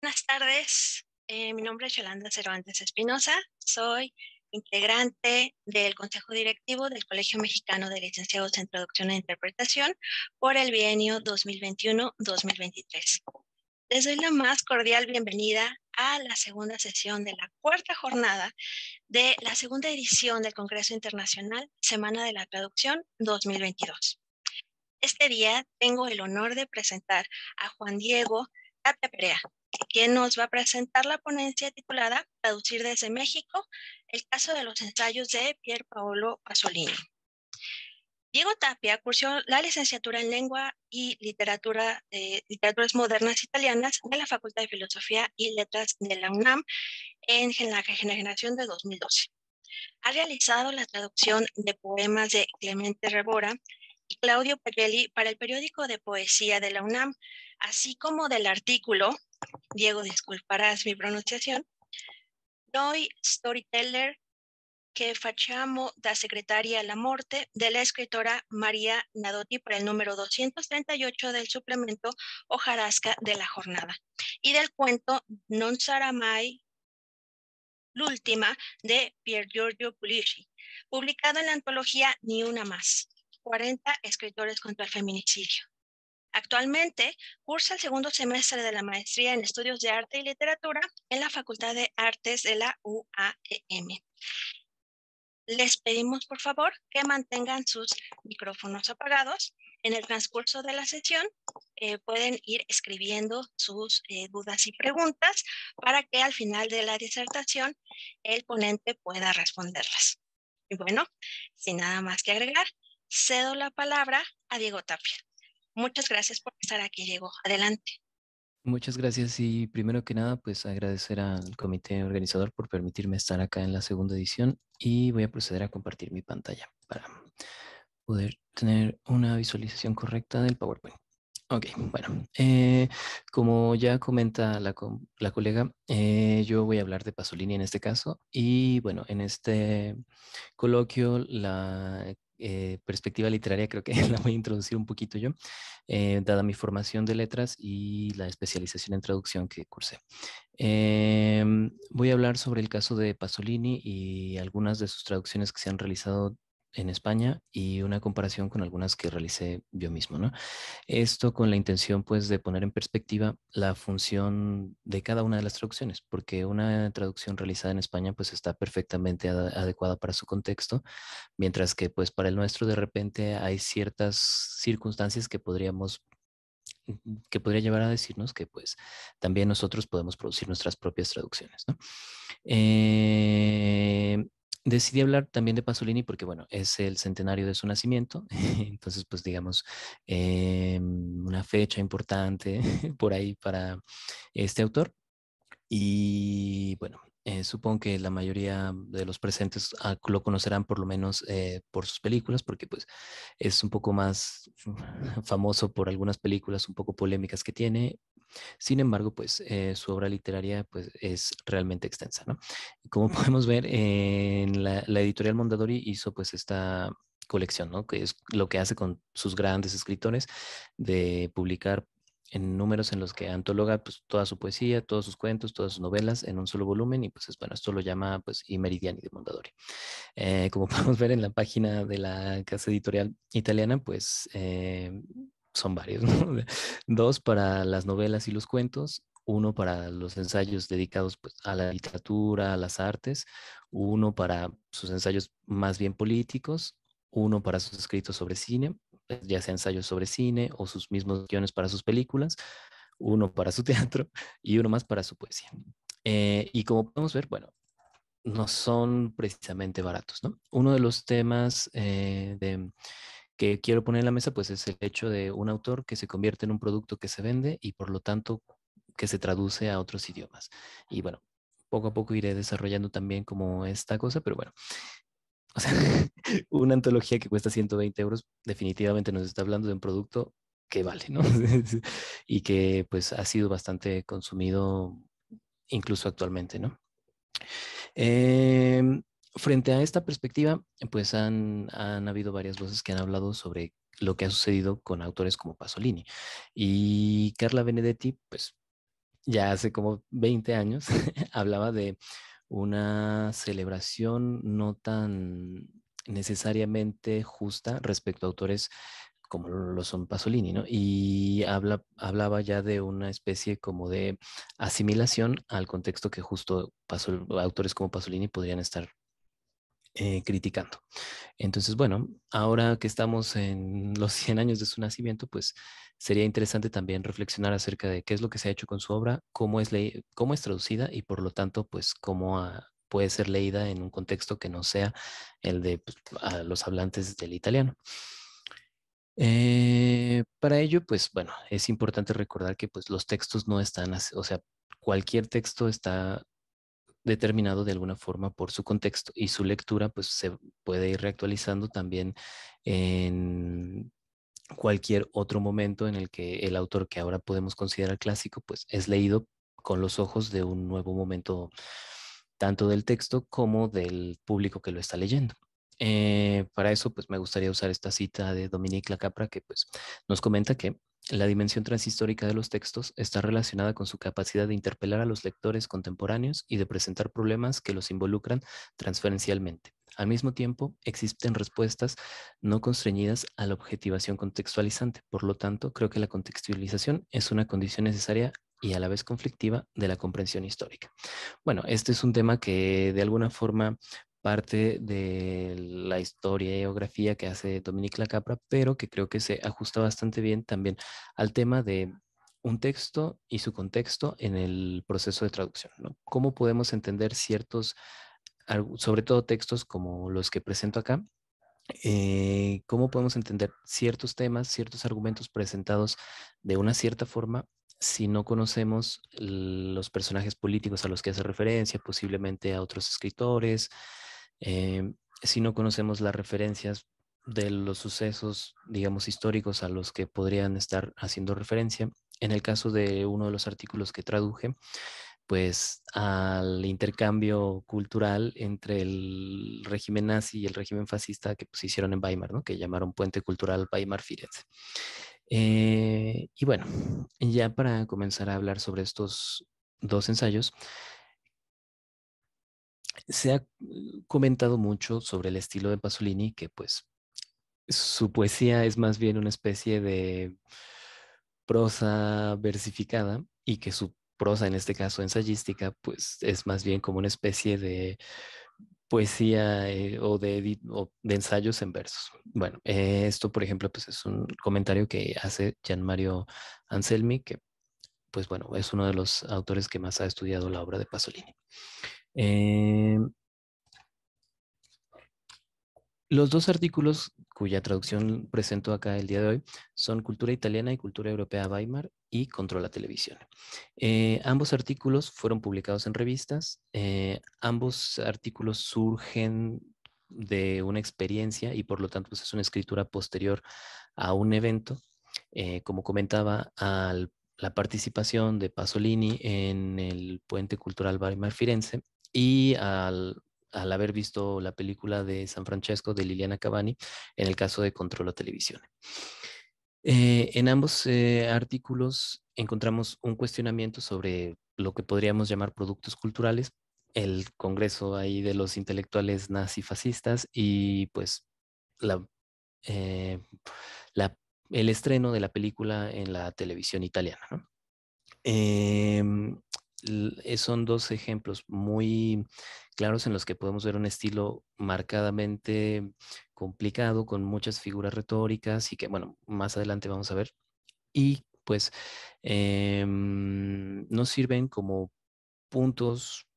Buenas tardes, mi nombre es Yolanda Cervantes Espinosa, soy integrante del Consejo Directivo del Colegio Mexicano de Licenciados en Traducción e Interpretación por el bienio 2021-2023. Les doy la más cordial bienvenida a la segunda sesión de la cuarta jornada de la segunda edición del Congreso Internacional Semana de la Traducción 2022. Este día tengo el honor de presentar a Juan Diego Tapia Perea, quien nos va a presentar la ponencia titulada Traducir desde México, el caso de los ensayos de Pier Paolo Pasolini. Diego Tapia cursó la licenciatura en Lengua y Literaturas Modernas Italianas de la Facultad de Filosofía y Letras de la UNAM en la generación de 2012. Ha realizado la traducción de poemas de Clemente Rebora y Claudio Pagelli para el periódico de poesía de la UNAM, así como del artículo, Diego, disculparás mi pronunciación, Noi Storyteller que facciamo da secretaria alla morte de la escritora María Nadotti para el número 238 del suplemento Hojarasca de la jornada y del cuento Non sarà mai l'ultima de Pier Giorgio Pulisci, publicado en la antología Ni una más, 40 escritores contra el feminicidio. Actualmente cursa el segundo semestre de la maestría en Estudios de Arte y Literatura en la Facultad de Artes de la UAEM. Les pedimos, por favor, que mantengan sus micrófonos apagados. En el transcurso de la sesión pueden ir escribiendo sus dudas y preguntas para que al final de la disertación el ponente pueda responderlas. Y bueno, sin nada más que agregar, cedo la palabra a Diego Tapia. Muchas gracias por estar aquí, Diego. Adelante. Muchas gracias y primero que nada, pues agradecer al comité organizador por permitirme estar acá en la segunda edición y voy a proceder a compartir mi pantalla para poder tener una visualización correcta del PowerPoint. Ok, bueno, como ya comenta la colega, yo voy a hablar de Pasolini en este caso y bueno, en este coloquio la perspectiva literaria creo que la voy a introducir un poquito yo, dada mi formación de letras y la especialización en traducción que cursé. Voy a hablar sobre el caso de Pasolini y algunas de sus traducciones que se han realizado en España y una comparación con algunas que realicé yo mismo, ¿no? Esto con la intención, pues, de poner en perspectiva la función de cada una de las traducciones, porque una traducción realizada en España, pues, está perfectamente adecuada para su contexto, mientras que, pues, para el nuestro, de repente hay ciertas circunstancias que podría llevar a decirnos que, pues, también nosotros podemos producir nuestras propias traducciones, ¿no? Eh, Decidí hablar también de Pasolini porque, bueno, es el centenario de su nacimiento, entonces, pues, digamos, una fecha importante por ahí para este autor. Y bueno, supongo que la mayoría de los presentes lo conocerán por lo menos por sus películas, porque pues es un poco más famoso por algunas películas un poco polémicas que tiene. Sin embargo, pues su obra literaria pues es realmente extensa, ¿no? Y como podemos ver, en la editorial Mondadori hizo pues esta colección, ¿no? Que es lo que hace con sus grandes escritores de publicar en números en los que antologa pues toda su poesía, todos sus cuentos, todas sus novelas en un solo volumen y pues bueno, esto lo llama pues I Meridiani de Mondadori. Como podemos ver en la página de la casa editorial italiana, pues son varios, ¿no? Dos para las novelas y los cuentos, uno para los ensayos dedicados pues, a la literatura, a las artes, uno para sus ensayos más bien políticos, uno para sus escritos sobre cine, ya sea ensayos sobre cine o sus mismos guiones para sus películas, uno para su teatro y uno más para su poesía. Y como podemos ver, bueno, no son precisamente baratos, ¿no? Uno de los temas que quiero poner en la mesa, pues es el hecho de un autor que se convierte en un producto que se vende y por lo tanto que se traduce a otros idiomas. Y bueno, poco a poco iré desarrollando también como esta cosa, pero bueno, o sea, una antología que cuesta 120 euros definitivamente nos está hablando de un producto que vale, ¿no? Y que pues ha sido bastante consumido incluso actualmente, ¿no? Em, Frente a esta perspectiva, pues han habido varias voces que han hablado sobre lo que ha sucedido con autores como Pasolini. Y Carla Benedetti, pues ya hace como 20 años, hablaba de una celebración no tan necesariamente justa respecto a autores como lo son Pasolini, ¿no? Y hablaba ya de una especie como de asimilación al contexto que justo autores como Pasolini podrían estar criticando. Entonces, bueno, ahora que estamos en los 100 años de su nacimiento, pues sería interesante también reflexionar acerca de qué es lo que se ha hecho con su obra, cómo es traducida y por lo tanto, pues cómo puede ser leída en un contexto que no sea el de pues, a los hablantes del italiano. Para ello, pues bueno, es importante recordar que pues los textos no están, o sea, cualquier texto está determinado de alguna forma por su contexto y su lectura pues se puede ir reactualizando también en cualquier otro momento en el que el autor que ahora podemos considerar clásico pues es leído con los ojos de un nuevo momento tanto del texto como del público que lo está leyendo. Para eso, pues me gustaría usar esta cita de Dominique Lacapra que pues nos comenta que la dimensión transhistórica de los textos está relacionada con su capacidad de interpelar a los lectores contemporáneos y de presentar problemas que los involucran transferencialmente. Al mismo tiempo, existen respuestas no constreñidas a la objetivación contextualizante. Por lo tanto, creo que la contextualización es una condición necesaria y a la vez conflictiva de la comprensión histórica. Bueno, este es un tema que de alguna forma parte de la historia y geografía que hace Dominique Lacapra, pero que creo que se ajusta bastante bien también al tema de un texto y su contexto en el proceso de traducción, ¿no? ¿Cómo podemos entender ciertos, sobre todo textos como los que presento acá, cómo podemos entender ciertos temas, ciertos argumentos presentados de una cierta forma si no conocemos los personajes políticos a los que hace referencia, posiblemente a otros escritores, si no conocemos las referencias de los sucesos, digamos, históricos a los que podrían estar haciendo referencia. En el caso de uno de los artículos que traduje, pues al intercambio cultural entre el régimen nazi y el régimen fascista que pues, hicieron en Weimar, ¿no? Que llamaron Puente Cultural Weimar-Firenze. Y bueno, ya para comenzar a hablar sobre estos dos ensayos, se ha comentado mucho sobre el estilo de Pasolini, que pues su poesía es más bien una especie de prosa versificada y que su prosa, en este caso ensayística, pues es más bien como una especie de poesía o de ensayos en versos. Bueno, esto, por ejemplo, pues es un comentario que hace Gian Mario Anselmi, que, pues bueno, es uno de los autores que más ha estudiado la obra de Pasolini. Eh, Los dos artículos cuya traducción presento acá el día de hoy son Cultura Italiana y Cultura Europea Weimar y Control la Televisión. Ambos artículos fueron publicados en revistas. Ambos artículos surgen de una experiencia y por lo tanto pues, es una escritura posterior a un evento. Como comentaba, la participación de Pasolini en el Puente Cultural Weimar-Firenze y al haber visto la película de San Francesco de Liliana Cavani en el caso de Control la Televisión. En ambos artículos encontramos un cuestionamiento sobre lo que podríamos llamar productos culturales, el congreso ahí de los intelectuales nazifascistas y pues la, eh, la- el estreno de la película en la televisión italiana, ¿no? Son dos ejemplos muy claros en los que podemos ver un estilo marcadamente complicado, con muchas figuras retóricas y que, bueno, más adelante vamos a ver. Y pues nos sirven como puntos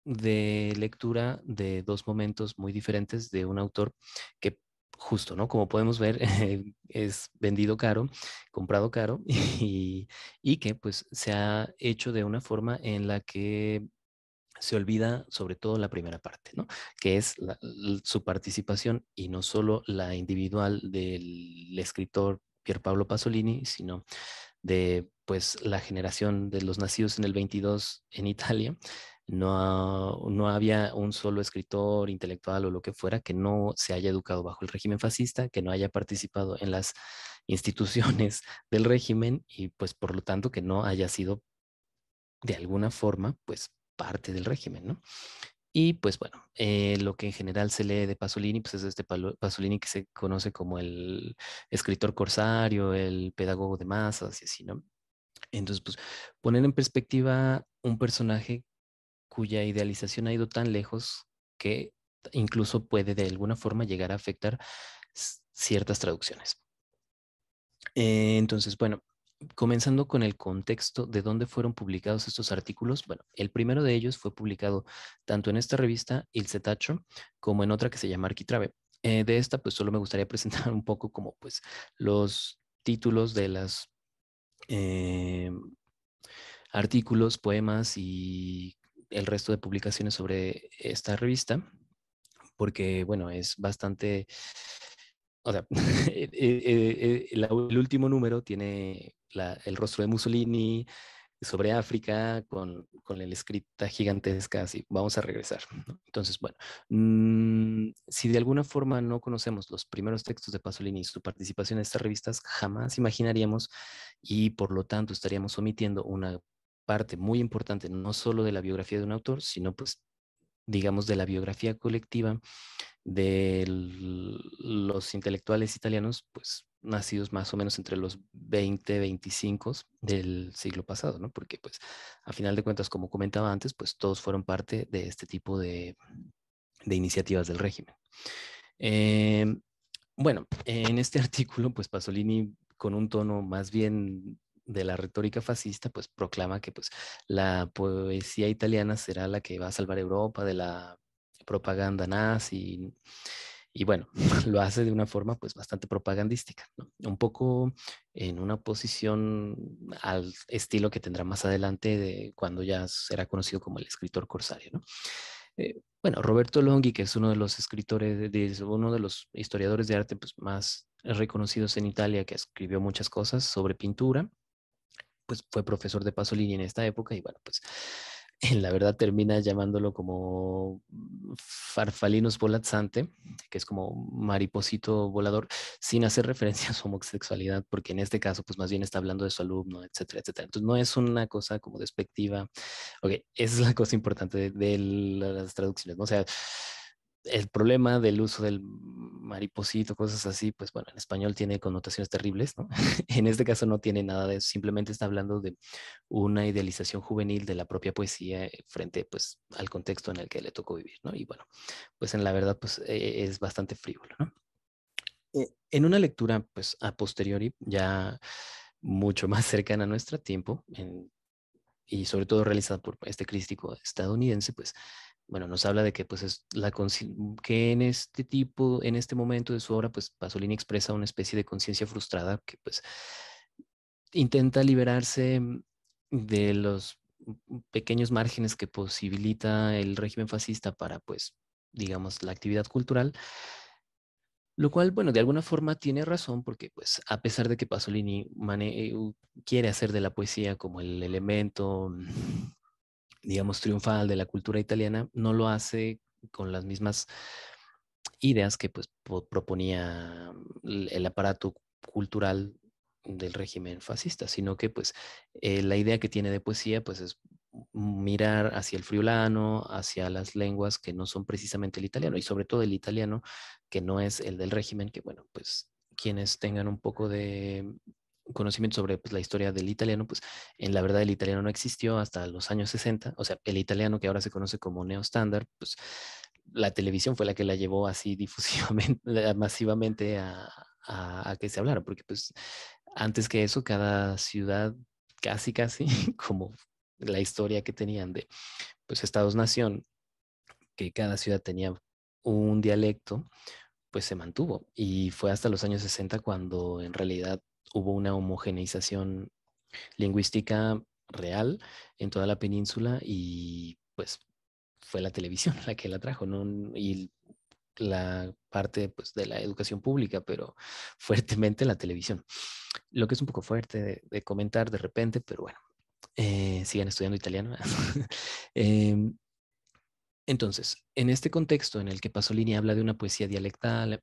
de lectura de dos momentos muy diferentes de un autor que justo, ¿no? Como podemos ver, es vendido caro, comprado caro y que pues se ha hecho de una forma en la que se olvida sobre todo la primera parte, ¿no? Que es su participación y no solo la individual del escritor Pier Paolo Pasolini, sino de pues la generación de los nacidos en el 22 en Italia. No había un solo escritor intelectual o lo que fuera que no se haya educado bajo el régimen fascista, que no haya participado en las instituciones del régimen y pues por lo tanto que no haya sido de alguna forma, pues parte del régimen, ¿no? Y pues bueno, lo que en general se lee de Pasolini, pues es este Pasolini que se conoce como el escritor corsario, el pedagogo de masas y así, ¿no? Entonces, pues poner en perspectiva un personaje cuya idealización ha ido tan lejos que incluso puede de alguna forma llegar a afectar ciertas traducciones. Entonces, bueno, comenzando con el contexto de dónde fueron publicados estos artículos, bueno, el primero de ellos fue publicado tanto en esta revista Il Setaccio como en otra que se llama Arquitrabe. De esta, pues solo me gustaría presentar un poco como pues los títulos de las eh, artículos, poemas y el resto de publicaciones sobre esta revista, porque bueno, es bastante, o sea, el último número tiene el rostro de Mussolini sobre África con la escrita gigantesca, así, vamos a regresar, ¿no? Entonces, bueno, si de alguna forma no conocemos los primeros textos de Pasolini y su participación en estas revistas, jamás imaginaríamos y por lo tanto estaríamos omitiendo una parte muy importante, no solo de la biografía de un autor, sino pues digamos, de la biografía colectiva de los intelectuales italianos, pues nacidos más o menos entre los 20, 25 del siglo pasado, ¿no? Porque, pues, a final de cuentas, como comentaba antes, pues todos fueron parte de este tipo de iniciativas del régimen. Eh, bueno, en este artículo, pues Pasolini, con un tono más bien de la retórica fascista, pues proclama que pues la poesía italiana será la que va a salvar Europa de la propaganda nazi. Y bueno, lo hace de una forma pues bastante propagandística, ¿no? Un poco en una posición al estilo que tendrá más adelante de cuando ya será conocido como el escritor corsario, ¿no? Bueno, Roberto Longhi, que es uno de los escritores, uno de los historiadores de arte pues, más reconocidos en Italia, que escribió muchas cosas sobre pintura, pues fue profesor de Pasolini en esta época y bueno, pues en la verdad termina llamándolo como Farfalinos volazzante, que es como mariposito volador, sin hacer referencia a su homosexualidad, porque en este caso pues más bien está hablando de su alumno, etcétera, etcétera. Entonces no es una cosa como despectiva. Ok, esa es la cosa importante de las traducciones, ¿no? O sea, el problema del uso del mariposito, cosas así, pues bueno, en español tiene connotaciones terribles, ¿no? En este caso no tiene nada de eso, simplemente está hablando de una idealización juvenil de la propia poesía frente, pues, al contexto en el que le tocó vivir, ¿no? Y bueno, pues en la verdad, pues es bastante frívolo, ¿no? En una lectura, pues, a posteriori, ya mucho más cercana a nuestro tiempo, y sobre todo realizada por este crítico estadounidense, pues, bueno, nos habla de que, pues, que en este tipo, en este momento de su obra, pues, Pasolini expresa una especie de conciencia frustrada que, pues, intenta liberarse de los pequeños márgenes que posibilita el régimen fascista para, pues, digamos, la actividad cultural, lo cual, bueno, de alguna forma tiene razón porque, pues, a pesar de que Pasolini quiere hacer de la poesía como el elemento, digamos, triunfal de la cultura italiana, no lo hace con las mismas ideas que, pues, proponía el aparato cultural del régimen fascista, sino que, pues, la idea que tiene de poesía, pues, es mirar hacia el friulano, hacia las lenguas que no son precisamente el italiano, y sobre todo el italiano que no es el del régimen, que bueno, pues quienes tengan un poco de conocimiento sobre pues, la historia del italiano, pues en la verdad el italiano no existió hasta los años 60, o sea, el italiano que ahora se conoce como neoestándar, pues la televisión fue la que la llevó así difusivamente, masivamente a que se hablara, porque pues antes que eso, cada ciudad, casi, como la historia que tenían de pues estados-nación, que cada ciudad tenía un dialecto, pues se mantuvo. Y fue hasta los años 60 cuando en realidad hubo una homogeneización lingüística real en toda la península y pues fue la televisión la que la trajo, ¿no? Y la parte pues, de la educación pública, pero fuertemente la televisión. Lo que es un poco fuerte de comentar de repente, pero bueno, sigan estudiando italiano. Em, entonces, en este contexto en el que Pasolini habla de una poesía dialectal,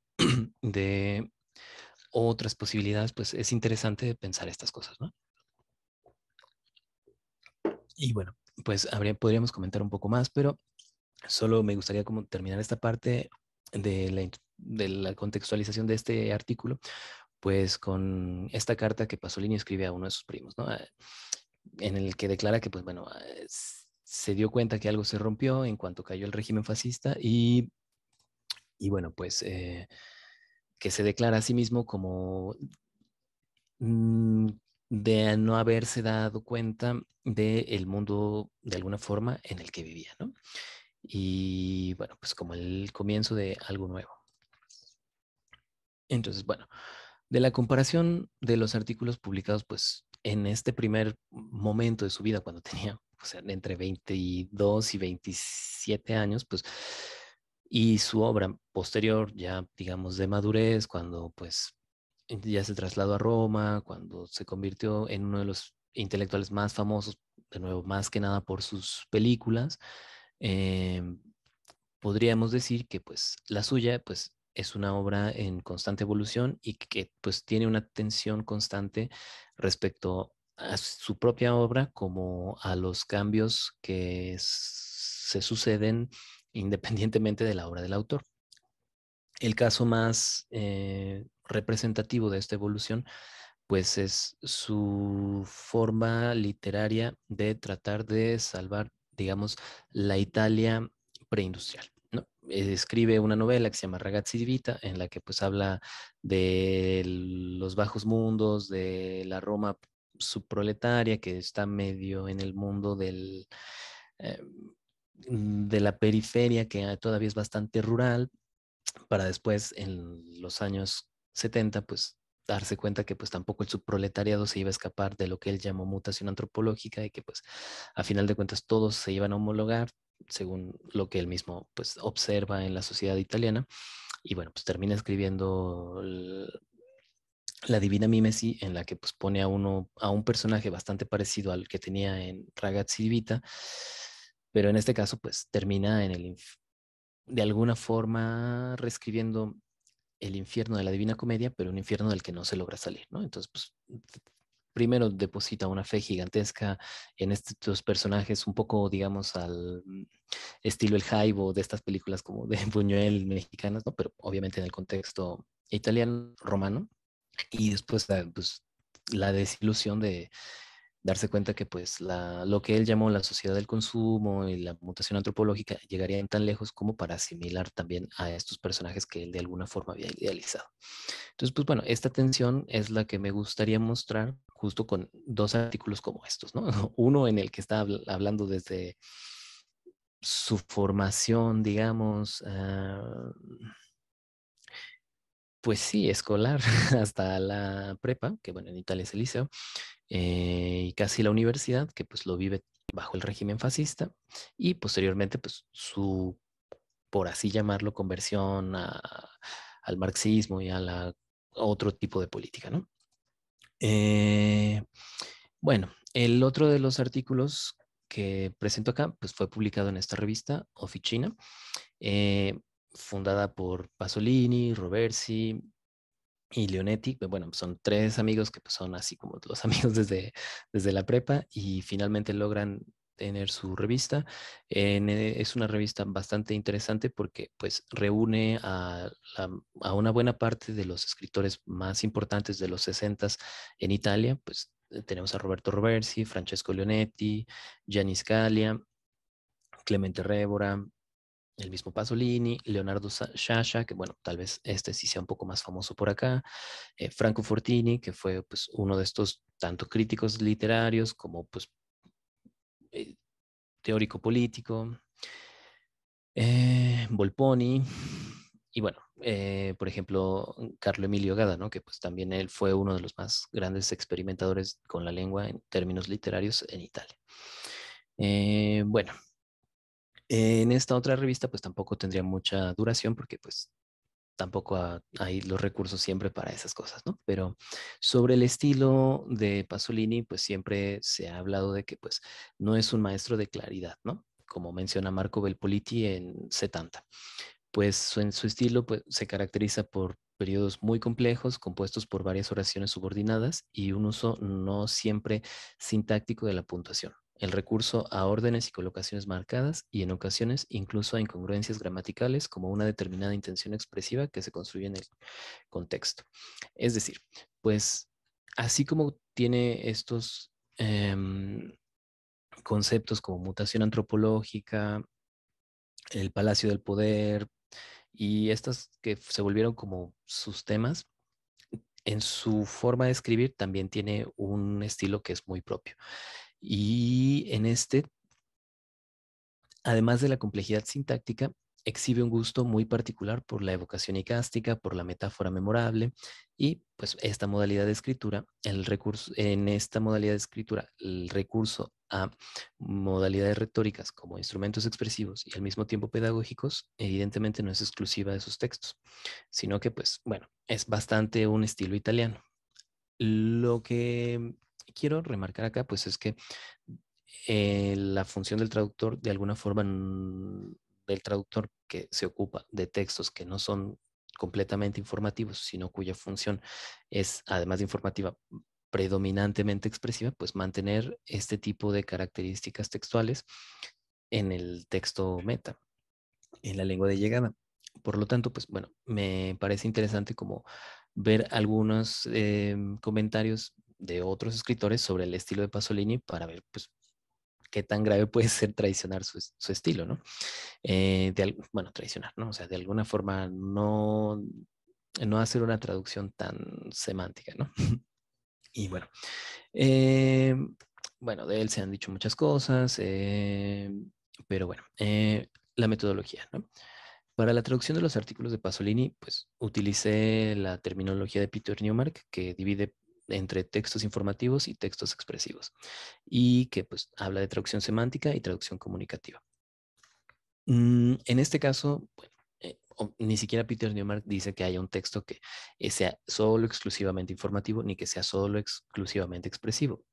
de otras posibilidades, pues es interesante pensar estas cosas, ¿no? Y bueno, pues podríamos comentar un poco más, pero solo me gustaría como terminar esta parte de la contextualización de este artículo, pues con esta carta que Pasolini escribe a uno de sus primos, ¿no? En el que declara que, pues bueno, se dio cuenta que algo se rompió en cuanto cayó el régimen fascista y bueno, pues que se declara a sí mismo como mm, de no haberse dado cuenta del mundo de alguna forma en el que vivía, ¿no? Y bueno, pues como el comienzo de algo nuevo. Entonces, bueno, de la comparación de los artículos publicados, pues en este primer momento de su vida, cuando tenía, o sea, entre 22 y 27 años, pues, y su obra posterior, ya digamos de madurez, cuando pues ya se trasladó a Roma, cuando se convirtió en uno de los intelectuales más famosos, de nuevo, más que nada por sus películas, eh, podríamos decir que pues la suya pues es una obra en constante evolución y que pues tiene una tensión constante respecto a su propia obra como a los cambios que se suceden independientemente de la obra del autor. El caso más representativo de esta evolución pues es su forma literaria de tratar de salvar, digamos, la Italia preindustrial, ¿no? Escribe una novela que se llama Ragazzi di Vita, en la que pues habla de los bajos mundos, de la Roma subproletaria que está medio en el mundo eh, de la periferia, que todavía es bastante rural, para después en los años 70 pues darse cuenta que pues tampoco el subproletariado se iba a escapar de lo que él llamó mutación antropológica y que pues a final de cuentas todos se iban a homologar según lo que él mismo pues observa en la sociedad italiana y bueno pues termina escribiendo la Divina Mimesi en la que pues pone a un personaje bastante parecido al que tenía en Ragazzi di Vita, pero en este caso pues termina de alguna forma reescribiendo el infierno de la Divina Comedia, pero un infierno del que no se logra salir, ¿no? Entonces, pues, primero deposita una fe gigantesca en estos personajes, un poco, digamos, al estilo El Jaibo de estas películas como de Buñuel mexicanas, ¿no? Pero obviamente en el contexto italiano, romano, y después, pues, la desilusión de darse cuenta que pues lo que él llamó la sociedad del consumo y la mutación antropológica llegaría tan lejos como para asimilar también a estos personajes que él de alguna forma había idealizado. Entonces, pues bueno, esta tensión es la que me gustaría mostrar justo con dos artículos como estos, ¿no? Uno en el que está hablando desde su formación, digamos, pues sí, escolar, hasta la prepa, que bueno, en Italia es el liceo, y casi la universidad, que pues lo vive bajo el régimen fascista, y posteriormente pues su, por así llamarlo, conversión al marxismo y a otro tipo de política, ¿no? Eh, bueno, el otro de los artículos que presento acá pues fue publicado en esta revista, Officina, eh, fundada por Pasolini, Roversi, y Leonetti, bueno, son tres amigos que pues, son así como los amigos desde la prepa y finalmente logran tener su revista. Es una revista bastante interesante porque pues reúne a una buena parte de los escritores más importantes de los 60 en Italia, pues tenemos a Roberto Roversi, Francesco Leonetti, Gianni Scalia, Clemente Révora, el mismo Pasolini, Leonardo Sciascia, que bueno, tal vez este sí sea un poco más famoso por acá, Franco Fortini, que fue pues uno de estos tanto críticos literarios como pues eh, teórico político, Volponi, y bueno, por ejemplo, Carlo Emilio Gada, ¿no? Que pues también él fue uno de los más grandes experimentadores con la lengua en términos literarios en Italia. Bueno, en esta otra revista pues tampoco tendría mucha duración porque pues tampoco hay los recursos siempre para esas cosas, ¿no? Pero sobre el estilo de Pasolini, pues siempre se ha hablado de que pues no es un maestro de claridad, ¿no? Como menciona Marco Belpoliti en 70. Pues en su estilo pues, se caracteriza por periodos muy complejos, compuestos por varias oraciones subordinadas y un uso no siempre sintáctico de la puntuación. el recurso a órdenes y colocaciones marcadas y en ocasiones incluso a incongruencias gramaticales como una determinada intención expresiva que se construye en el contexto. Es decir, pues así como tiene estos conceptos como mutación antropológica, el Palacio del Poder y estas que se volvieron como sus temas, en su forma de escribir también tiene un estilo que es muy propio. Y en este, además de la complejidad sintáctica, exhibe un gusto muy particular por la evocación icástica, por la metáfora memorable y pues esta modalidad de escritura, en esta modalidad de escritura, el recurso a modalidades retóricas como instrumentos expresivos y al mismo tiempo pedagógicos, evidentemente no es exclusiva de sus textos, sino que pues bueno, es bastante un estilo italiano. Lo que quiero remarcar acá, pues es que la función del traductor, de alguna forma, del traductor que se ocupa de textos que no son completamente informativos, sino cuya función es, además de informativa, predominantemente expresiva, pues mantener este tipo de características textuales en el texto meta, en la lengua de llegada. Por lo tanto, pues bueno, me parece interesante como ver algunos comentarios de otros escritores sobre el estilo de Pasolini para ver pues qué tan grave puede ser traicionar su estilo, ¿no? Bueno, traicionar, ¿no? O sea, de alguna forma no hacer una traducción tan semántica, ¿no? Y eh, bueno, de él se han dicho muchas cosas, pero bueno, la metodología, ¿no? Para la traducción de los artículos de Pasolini, pues utilicé la terminología de Peter Newmark, que divide entre textos informativos y textos expresivos, y que pues habla de traducción semántica y traducción comunicativa. En este caso, bueno, ni siquiera Peter Newmark dice que haya un texto que sea solo exclusivamente informativo, ni que sea solo exclusivamente expresivo.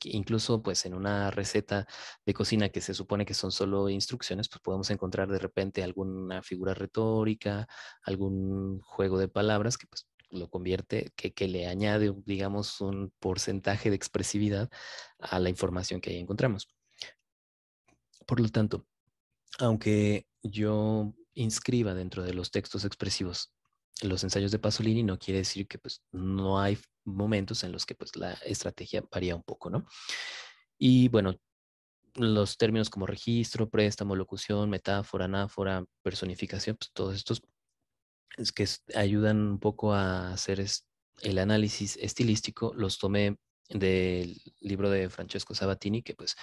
Incluso, pues, en una receta de cocina que se supone que son solo instrucciones, pues podemos encontrar de repente alguna figura retórica, algún juego de palabras que, pues, lo convierte, que le añade, digamos, un porcentaje de expresividad a la información que ahí encontramos. Por lo tanto, aunque yo inscriba dentro de los textos expresivos los ensayos de Pasolini, no quiere decir que pues no hay momentos en los que pues la estrategia varía un poco, ¿no? Y bueno, los términos como registro, préstamo, locución, metáfora, anáfora, personificación, pues todos estos es que ayudan un poco a hacer el análisis estilístico, los tomé del libro de Francesco Sabatini, que pues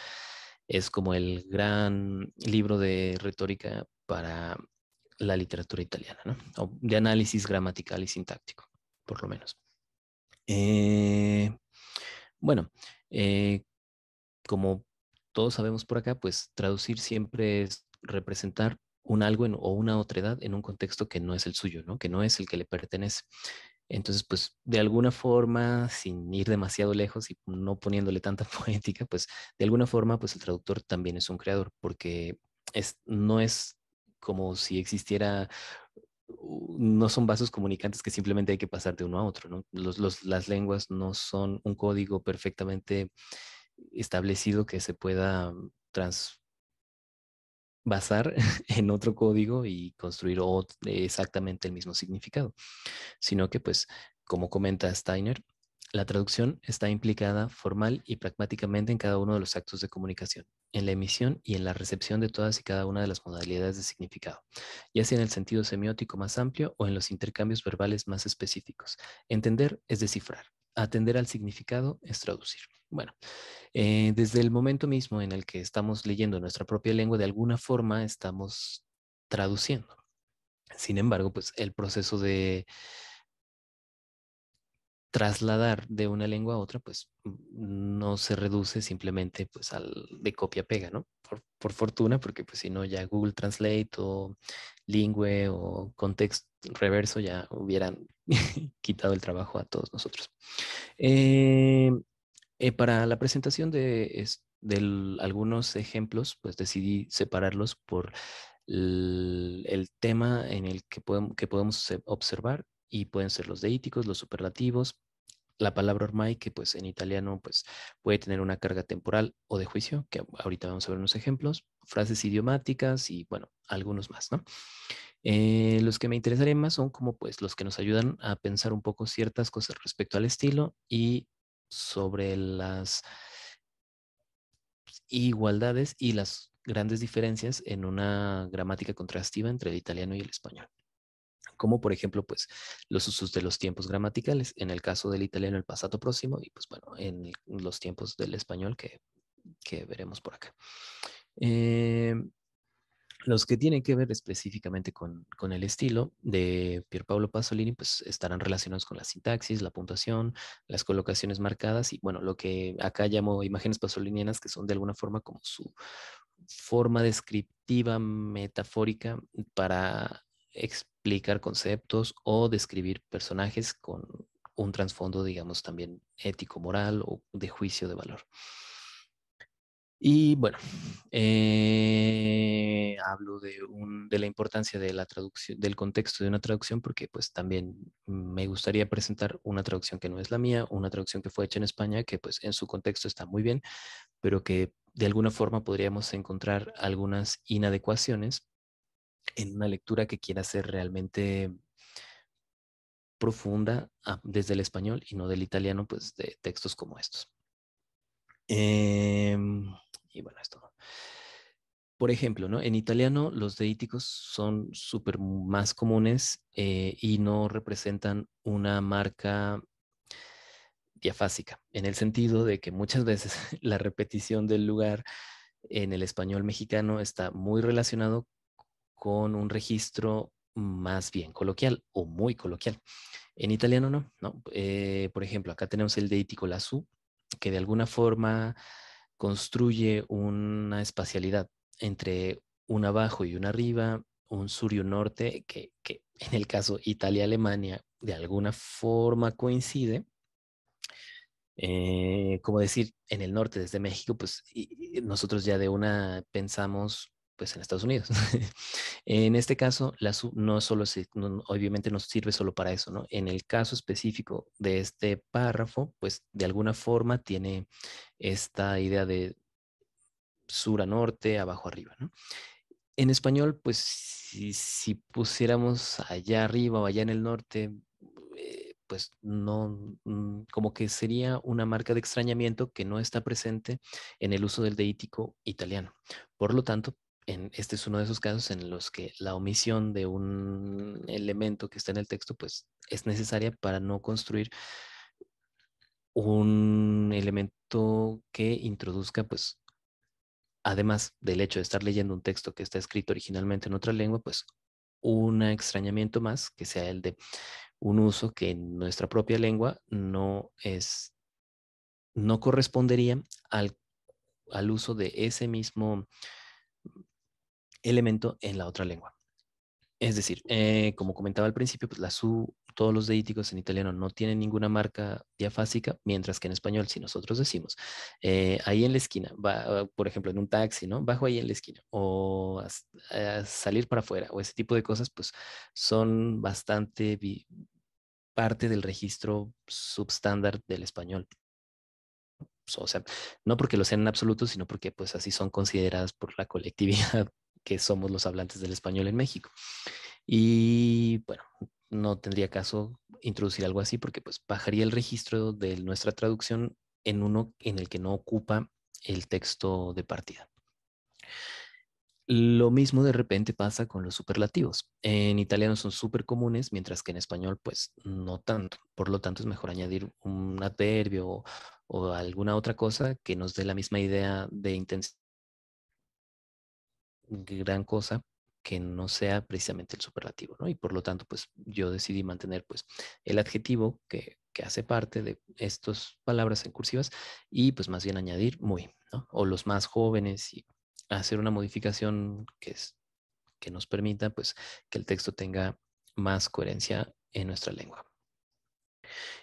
es como el gran libro de retórica para la literatura italiana, ¿no? O de análisis gramatical y sintáctico, por lo menos. Eh, bueno, eh, como todos sabemos por acá, pues traducir siempre es representar un algo o una otredad en un contexto que no es el suyo, ¿no? Que no es el que le pertenece. Entonces, pues de alguna forma, sin ir demasiado lejos y no poniéndole tanta poética, pues de alguna forma, pues el traductor también es un creador, porque no es como si existiera, no son vasos comunicantes que simplemente hay que pasar de uno a otro, ¿no? Las lenguas no son un código perfectamente establecido que se pueda basar en otro código y construir exactamente el mismo significado, sino que pues, como comenta Steiner, la traducción está implicada formal y pragmáticamente en cada uno de los actos de comunicación, en la emisión y en la recepción de todas y cada una de las modalidades de significado, ya sea en el sentido semiótico más amplio o en los intercambios verbales más específicos. Entender es descifrar. Atender al significado es traducir. Bueno, desde el momento mismo en el que estamos leyendo nuestra propia lengua, de alguna forma estamos traduciendo. Sin embargo, pues el proceso de trasladar de una lengua a otra, pues no se reduce simplemente pues al de copia-pega, ¿no? Por fortuna, porque pues si no ya Google Translate o Lingüe o Context Reverso ya hubieran quitado el trabajo a todos nosotros. Eh, para la presentación de algunos ejemplos, pues decidí separarlos por el tema en el que podemos observar y pueden ser los deíticos, los superlativos, la palabra ormai, que pues en italiano pues puede tener una carga temporal o de juicio, que ahorita vamos a ver unos ejemplos, frases idiomáticas y bueno, algunos más, ¿no? Los que me interesarían más son como pues los que nos ayudan a pensar un poco ciertas cosas respecto al estilo y sobre las igualdades y las grandes diferencias en una gramática contrastiva entre el italiano y el español. Como por ejemplo, pues los usos de los tiempos gramaticales, en el caso del italiano el pasado próximo y pues bueno, en los tiempos del español que veremos por acá. Eh, los que tienen que ver específicamente con el estilo de Pierpaolo Pasolini, pues estarán relacionados con la sintaxis, la puntuación, las colocaciones marcadas y bueno, lo que acá llamo imágenes pasolinianas, que son de alguna forma como su forma descriptiva, metafórica para explicar conceptos o describir personajes con un trasfondo, digamos, también ético, moral o de juicio de valor. Y bueno, hablo de la importancia de la traducción, del contexto de una traducción, porque pues también me gustaría presentar una traducción que no es la mía, una traducción que fue hecha en España, que pues en su contexto está muy bien, pero que de alguna forma podríamos encontrar algunas inadecuaciones en una lectura que quiera ser realmente profunda desde el español y no del italiano, pues de textos como estos. Em, y bueno, esto. Por ejemplo, ¿no? En italiano los deíticos son súper más comunes y no representan una marca diafásica, en el sentido de que muchas veces la repetición del lugar en el español mexicano está muy relacionado con un registro más bien coloquial o muy coloquial. En italiano no, ¿no? Por ejemplo, acá tenemos el deítico lassù, que de alguna forma construye una espacialidad entre un abajo y un arriba, un sur y un norte, que en el caso Italia-Alemania de alguna forma coincide. Como decir, en el norte desde México, pues y nosotros ya de una pensamos pues en Estados Unidos. En este caso, la sub no solo obviamente nos sirve solo para eso, ¿no? En el caso específico de este párrafo, pues de alguna forma tiene esta idea de sur a norte, abajo a arriba, ¿no? En español, pues si pusiéramos allá arriba o allá en el norte, pues no, como que sería una marca de extrañamiento que no está presente en el uso del deítico italiano. Por lo tanto, este es uno de esos casos en los que la omisión de un elemento que está en el texto, pues es necesaria para no construir un elemento que introduzca, pues, además del hecho de estar leyendo un texto que está escrito originalmente en otra lengua, pues un extrañamiento más que sea el de un uso que en nuestra propia lengua no correspondería al uso de ese mismo elemento en la otra lengua. Es decir, como comentaba al principio, pues la su, todos los deíticos en italiano no tienen ninguna marca diafásica, mientras que en español, si nosotros decimos ahí en la esquina, por ejemplo, en un taxi, ¿no? Bajo ahí en la esquina, o a salir para afuera, o ese tipo de cosas, pues son bastante parte del registro substándar del español. O sea, no porque lo sean en absoluto, sino porque pues así son consideradas por la colectividad que somos los hablantes del español en México. Y bueno, no tendría caso introducir algo así porque pues bajaría el registro de nuestra traducción en uno en el que no ocupa el texto de partida. Lo mismo de repente pasa con los superlativos. En italiano son súper comunes, mientras que en español pues no tanto. Por lo tanto es mejor añadir un adverbio o alguna otra cosa que nos dé la misma idea de intensidad, gran cosa que no sea precisamente el superlativo, ¿no? Y por lo tanto, pues yo decidí mantener pues el adjetivo que hace parte de estas palabras en cursivas y pues más bien añadir muy, ¿no? O los más jóvenes y hacer una modificación que nos permita pues que el texto tenga más coherencia en nuestra lengua.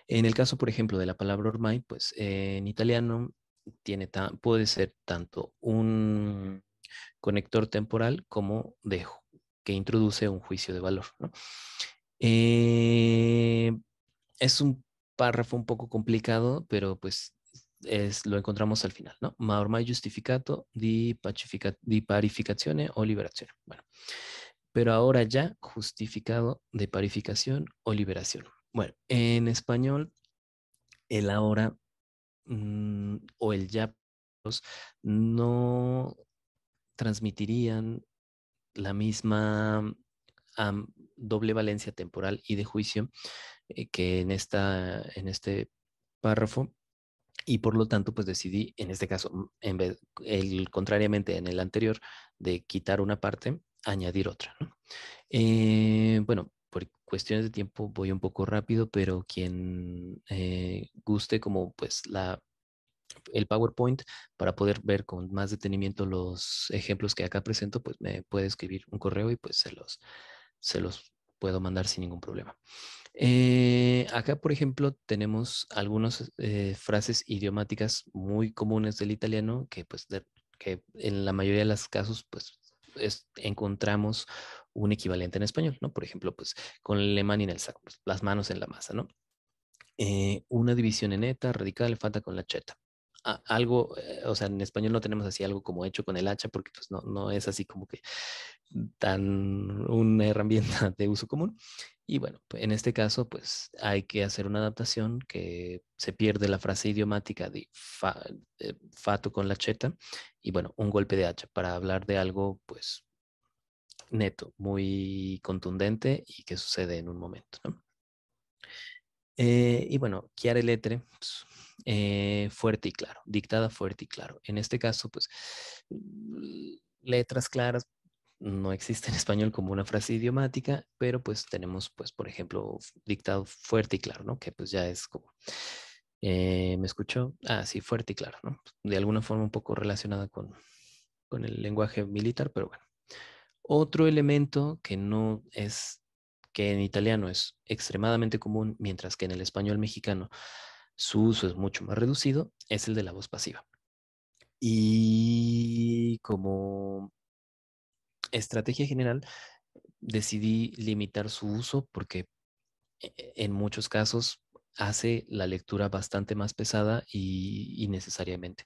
En el caso, por ejemplo, de la palabra ormai, pues en italiano puede ser tanto un conector temporal como que introduce un juicio de valor, ¿no? Eh, es un párrafo un poco complicado, pero pues lo encontramos al final, ¿no? Ma ormai giustificato di parificazione o liberazione. Bueno, pero ahora ya justificado de parificación o liberación. Bueno, en español, el ahora o el ya no transmitirían la misma doble valencia temporal y de juicio que en este párrafo. Y por lo tanto, pues decidí, en este caso, contrariamente en el anterior, de quitar una parte, añadir otra, ¿no? Bueno, por cuestiones de tiempo voy un poco rápido, pero quien guste como pues el PowerPoint para poder ver con más detenimiento los ejemplos que acá presento, pues me puede escribir un correo y pues se los puedo mandar sin ningún problema. Acá, por ejemplo, tenemos algunas frases idiomáticas muy comunes del italiano que, pues, que en la mayoría de los casos, pues, encontramos un equivalente en español, ¿no? Por ejemplo, pues, con le mani nel saco, pues, las manos en la masa, ¿no? Una división en eta, radical, falta con la cheta. Algo, o sea, en español no tenemos así algo como hecho con el hacha, porque pues no es así como que tan una herramienta de uso común. Y bueno, pues, en este caso, pues hay que hacer una adaptación que se pierde la frase idiomática de fato con la cheta y bueno, un golpe de hacha para hablar de algo, pues neto, muy contundente y que sucede en un momento, ¿no? Y bueno, chiare lettere, pues, fuerte y claro, dictada fuerte y claro. En este caso, pues, letras claras no existe en español como una frase idiomática, pero pues tenemos, pues, por ejemplo, dictado fuerte y claro, ¿no? Que pues ya es como, ¿me escuchó? Ah, sí, fuerte y claro, ¿no? De alguna forma un poco relacionada con el lenguaje militar, pero bueno. Otro elemento que no es, que en italiano es extremadamente común, mientras que en el español mexicano su uso es mucho más reducido, es el de la voz pasiva. Y como estrategia general, decidí limitar su uso porque en muchos casos hace la lectura bastante más pesada y innecesariamente.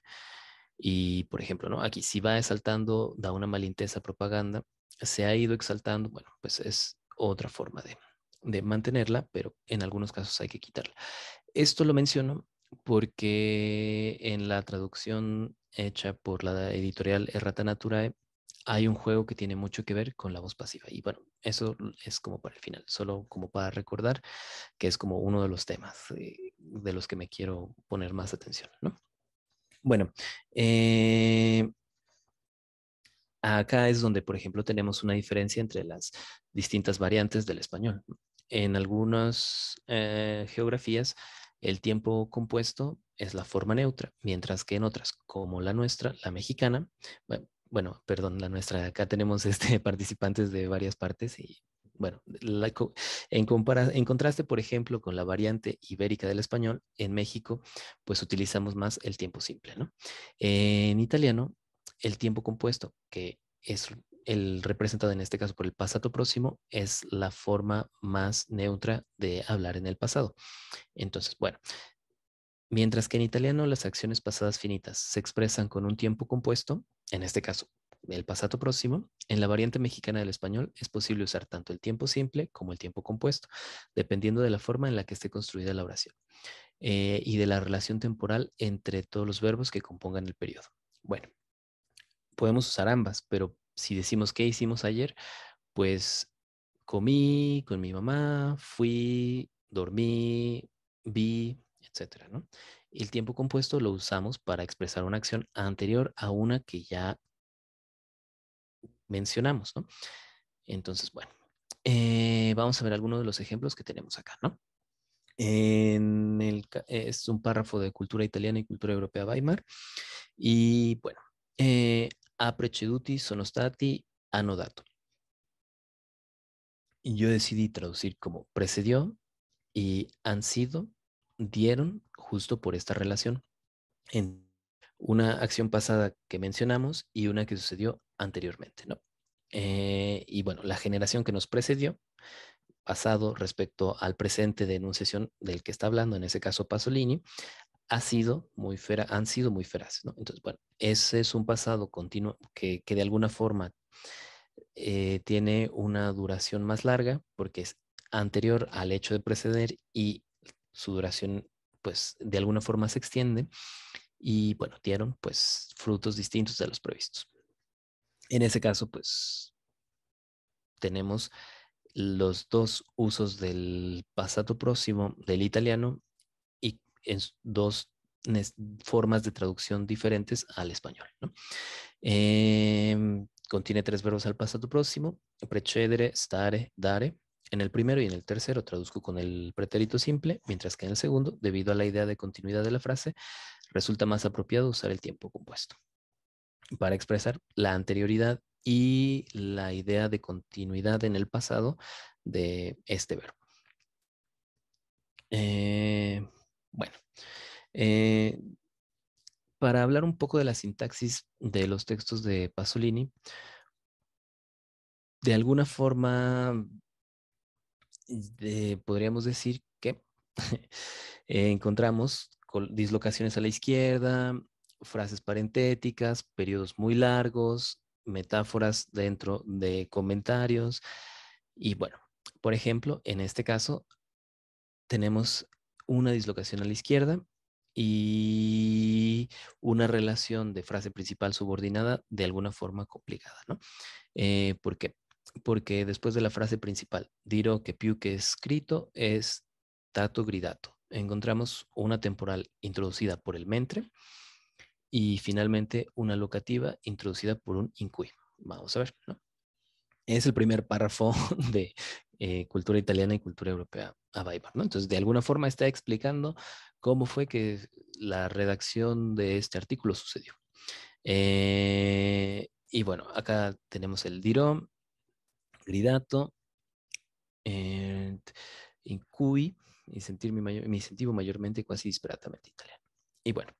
Y, por ejemplo, ¿no? Aquí si va exaltando, da una malintesa propaganda, se ha ido exaltando, bueno, pues es otra forma de mantenerla, pero en algunos casos hay que quitarla. Esto lo menciono porque en la traducción hecha por la editorial Errata Naturae hay un juego que tiene mucho que ver con la voz pasiva. Y bueno, eso es como para el final, solo como para recordar que es como uno de los temas de los que me quiero poner más atención, ¿no? Bueno, eh, acá es donde, por ejemplo, tenemos una diferencia entre las distintas variantes del español. En algunas geografías, el tiempo compuesto es la forma neutra, mientras que en otras, como la nuestra, la mexicana, bueno, perdón, la nuestra, acá tenemos participantes de varias partes y bueno, en contraste, por ejemplo, con la variante ibérica del español, en México, pues utilizamos más el tiempo simple, ¿no? En italiano, el tiempo compuesto, que es el representado en este caso por el pasado próximo, es la forma más neutra de hablar en el pasado. Entonces, bueno, mientras que en italiano las acciones pasadas finitas se expresan con un tiempo compuesto, en este caso el pasado próximo, en la variante mexicana del español es posible usar tanto el tiempo simple como el tiempo compuesto, dependiendo de la forma en la que esté construida la oración y de la relación temporal entre todos los verbos que compongan el periodo. Bueno, podemos usar ambas, pero si decimos qué hicimos ayer, pues comí con mi mamá, fui, dormí, vi, etcétera, ¿no? El tiempo compuesto lo usamos para expresar una acción anterior a una que ya mencionamos, ¿no? Entonces, bueno, vamos a ver algunos de los ejemplos que tenemos acá, ¿no? Es un párrafo de cultura italiana y cultura europea Weimar. Y bueno, a preceduti sono stati hanno dato. Y yo decidí traducir como precedió y han sido, dieron justo por esta relación en una acción pasada que mencionamos y una que sucedió anteriormente, ¿no? Y bueno, la generación que nos precedió pasado respecto al presente de enunciación del que está hablando, en ese caso Pasolini, han sido muy feraces, ¿no? Entonces, bueno, ese es un pasado continuo que de alguna forma tiene una duración más larga porque es anterior al hecho de preceder y su duración, pues, de alguna forma se extiende y, bueno, dieron, pues, frutos distintos de los previstos. En ese caso, pues, tenemos los dos usos del pasado próximo del italiano y en dos formas de traducción diferentes al español, ¿no? Contiene tres verbos al pasado próximo: precedere, stare, dare. En el primero y en el tercero traduzco con el pretérito simple, mientras que en el segundo, debido a la idea de continuidad de la frase, resulta más apropiado usar el tiempo compuesto para expresar la anterioridad y la idea de continuidad en el pasado de este verbo. Bueno, eh, para hablar un poco de la sintaxis de los textos de Pasolini, de alguna forma podríamos decir que encontramos dislocaciones a la izquierda, frases parentéticas, periodos muy largos, metáforas dentro de comentarios. Y bueno, por ejemplo, en este caso tenemos una dislocación a la izquierda y una relación de frase principal subordinada de alguna forma complicada, ¿no? ¿Por qué? Porque después de la frase principal, dirò che più che scritto es stato gridato, encontramos una temporal introducida por el mentre y finalmente una locativa introducida por un in cui. Vamos a ver, ¿no? Es el primer párrafo de cultura italiana y cultura europea a Weimar, ¿no? Entonces, de alguna forma está explicando cómo fue que la redacción de este artículo sucedió. Y bueno, acá tenemos el dirò, gridato, in cui, y mi sentivo mayormente quasi disperatamente italiano. Y bueno,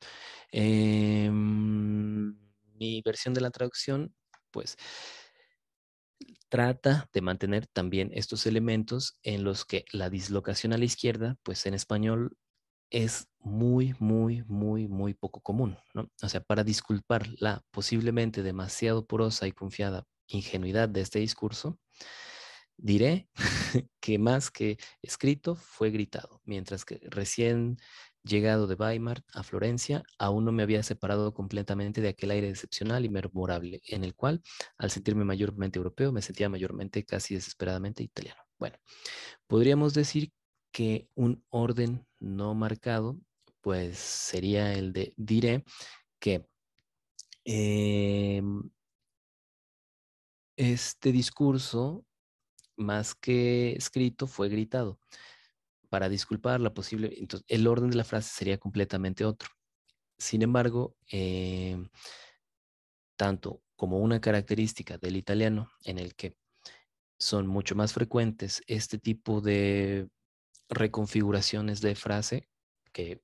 mi versión de la traducción, pues trata de mantener también estos elementos en los que la dislocación a la izquierda, pues en español es muy, muy, muy, muy poco común, ¿no? O sea, para disculpar la posiblemente demasiado porosa y confiada ingenuidad de este discurso, diré que más que escrito fue gritado, mientras que recién llegado de Weimar a Florencia, aún no me había separado completamente de aquel aire excepcional y memorable, en el cual, al sentirme mayormente europeo, me sentía mayormente, casi desesperadamente italiano. Bueno, podríamos decir que un orden no marcado, pues sería el de diré que eh, este discurso, más que escrito, fue gritado. Para disculpar la posible, entonces el orden de la frase sería completamente otro. Sin embargo, tanto como una característica del italiano en el que son mucho más frecuentes este tipo de reconfiguraciones de frase que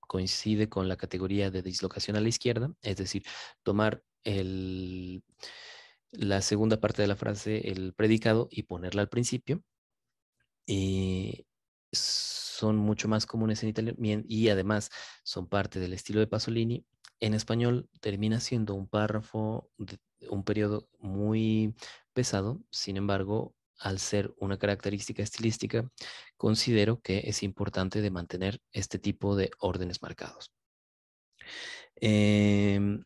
coincide con la categoría de dislocación a la izquierda, es decir, tomar la segunda parte de la frase, el predicado, y ponerla al principio. eh, Son mucho más comunes en italiano y además son parte del estilo de Pasolini. En español termina siendo un párrafo, un periodo muy pesado. Sin embargo, al ser una característica estilística, considero que es importante de mantener este tipo de órdenes marcados. Em,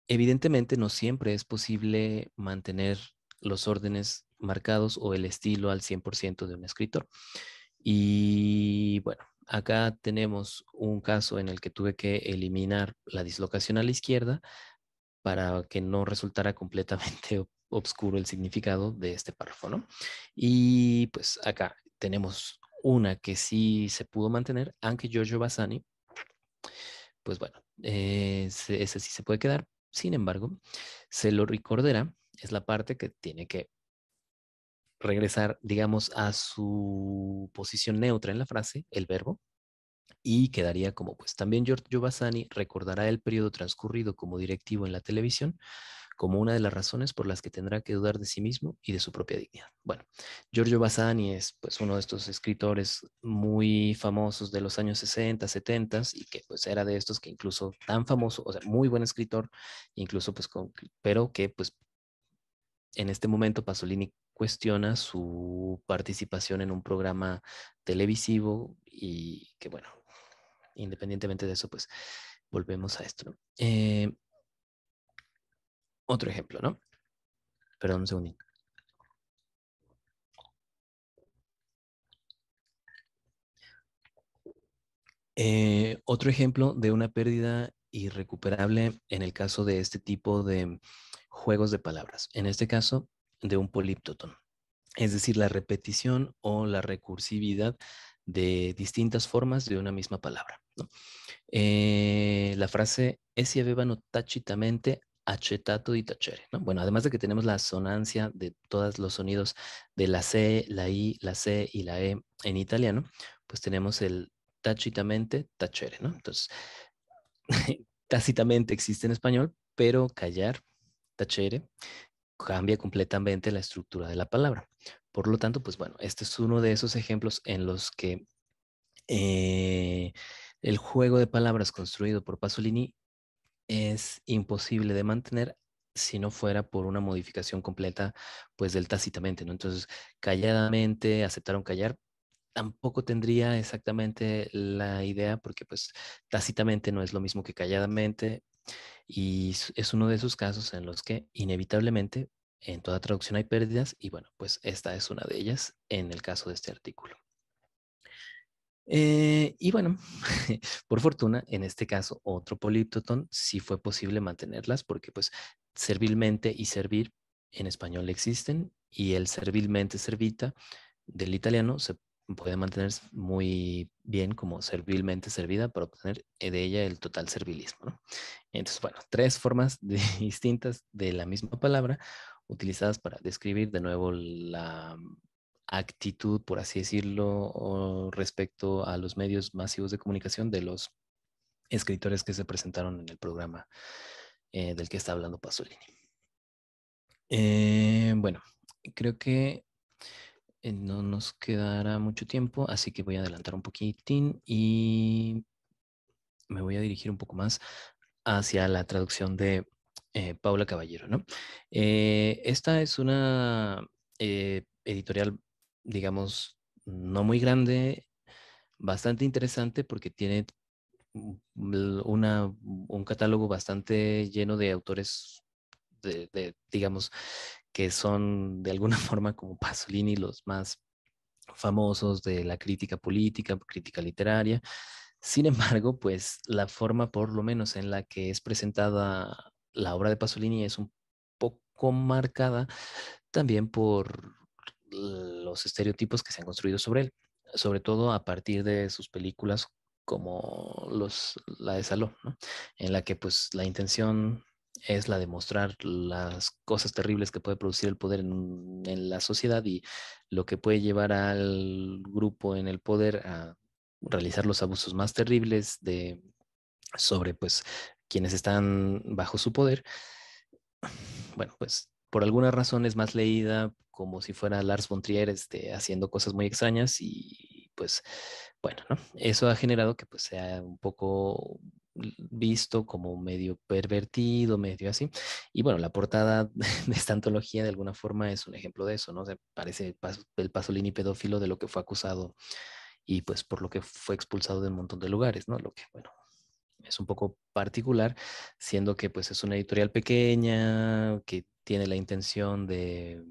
Evidentemente, no siempre es posible mantener los órdenes marcados o el estilo al 100% de un escritor. Y bueno, acá tenemos un caso en el que tuve que eliminar la dislocación a la izquierda para que no resultara completamente obscuro el significado de este párrafo, ¿no? Y pues acá tenemos una que sí se pudo mantener, aunque Giorgio Bassani, pues bueno, ese sí se puede quedar. Sin embargo, se lo recordará, es la parte que tiene que regresar, digamos, a su posición neutra en la frase, el verbo, y quedaría como, pues también Giorgio Bassani recordará el periodo transcurrido como directivo en la televisión, como una de las razones por las que tendrá que dudar de sí mismo y de su propia dignidad. Bueno, Giorgio Vasari es pues uno de estos escritores muy famosos de los años 60, 70 y que pues era de estos que incluso tan famoso, o sea, muy buen escritor, incluso pues pero que pues en este momento Pasolini cuestiona su participación en un programa televisivo y que bueno, independientemente de eso, pues volvemos a esto, ¿no? Otro ejemplo, ¿no? Perdón, un segundo. Otro ejemplo de una pérdida irrecuperable en el caso de este tipo de juegos de palabras. En este caso, de un políptoton. Es decir, la repetición o la recursividad de distintas formas de una misma palabra, ¿no? La frase "esi avevano tacitamente accettato di tacere", ¿no? Bueno, además de que tenemos la asonancia de todos los sonidos de la C, la I, la C y la E en italiano, pues tenemos el tacitamente tacere, ¿no? Entonces, tácitamente existe en español, pero callar, tacere, cambia completamente la estructura de la palabra. Por lo tanto, pues bueno, este es uno de esos ejemplos en los que eh, el juego de palabras construido por Pasolini es imposible de mantener si no fuera por una modificación completa, pues del tácitamente, ¿no? Entonces, calladamente, aceptaron callar, tampoco tendría exactamente la idea, porque pues tácitamente no es lo mismo que calladamente, y es uno de esos casos en los que inevitablemente en toda traducción hay pérdidas, y bueno, pues esta es una de ellas en el caso de este artículo. Y bueno, por fortuna, en este caso, otro políptoton sí fue posible mantenerlas porque pues servilmente y servir en español existen y el servilmente servita del italiano se puede mantener muy bien como servilmente servida para obtener de ella el total servilismo, ¿no? Entonces, bueno, tres formas distintas de la misma palabra utilizadas para describir de nuevo la actitud, por así decirlo, respecto a los medios masivos de comunicación de los escritores que se presentaron en el programa del que está hablando Pasolini. Bueno, creo que no nos quedará mucho tiempo, así que voy a adelantar un poquitín y me voy a dirigir un poco más hacia la traducción de Paula Caballero, ¿no? Esta es una editorial, digamos, no muy grande, bastante interesante porque tiene un catálogo bastante lleno de autores, digamos, que son de alguna forma como Pasolini los más famosos de la crítica política, crítica literaria. Sin embargo, pues la forma por lo menos en la que es presentada la obra de Pasolini es un poco marcada también por los estereotipos que se han construido sobre él, sobre todo a partir de sus películas como la de Saló, ¿no? En la que pues la intención es la de mostrar las cosas terribles que puede producir el poder en la sociedad y lo que puede llevar al grupo en el poder a realizar los abusos más terribles sobre pues quienes están bajo su poder. Bueno, pues por alguna razón es más leída como si fuera Lars von Trier haciendo cosas muy extrañas y pues bueno, ¿no? Eso ha generado que pues sea un poco visto como medio pervertido, medio así. Y bueno, la portada de esta antología de alguna forma es un ejemplo de eso, ¿no? Se parece el Pasolini pedófilo de lo que fue acusado y pues por lo que fue expulsado de un montón de lugares, ¿no? Lo que, bueno, es un poco particular, siendo que pues es una editorial pequeña que tiene la intención de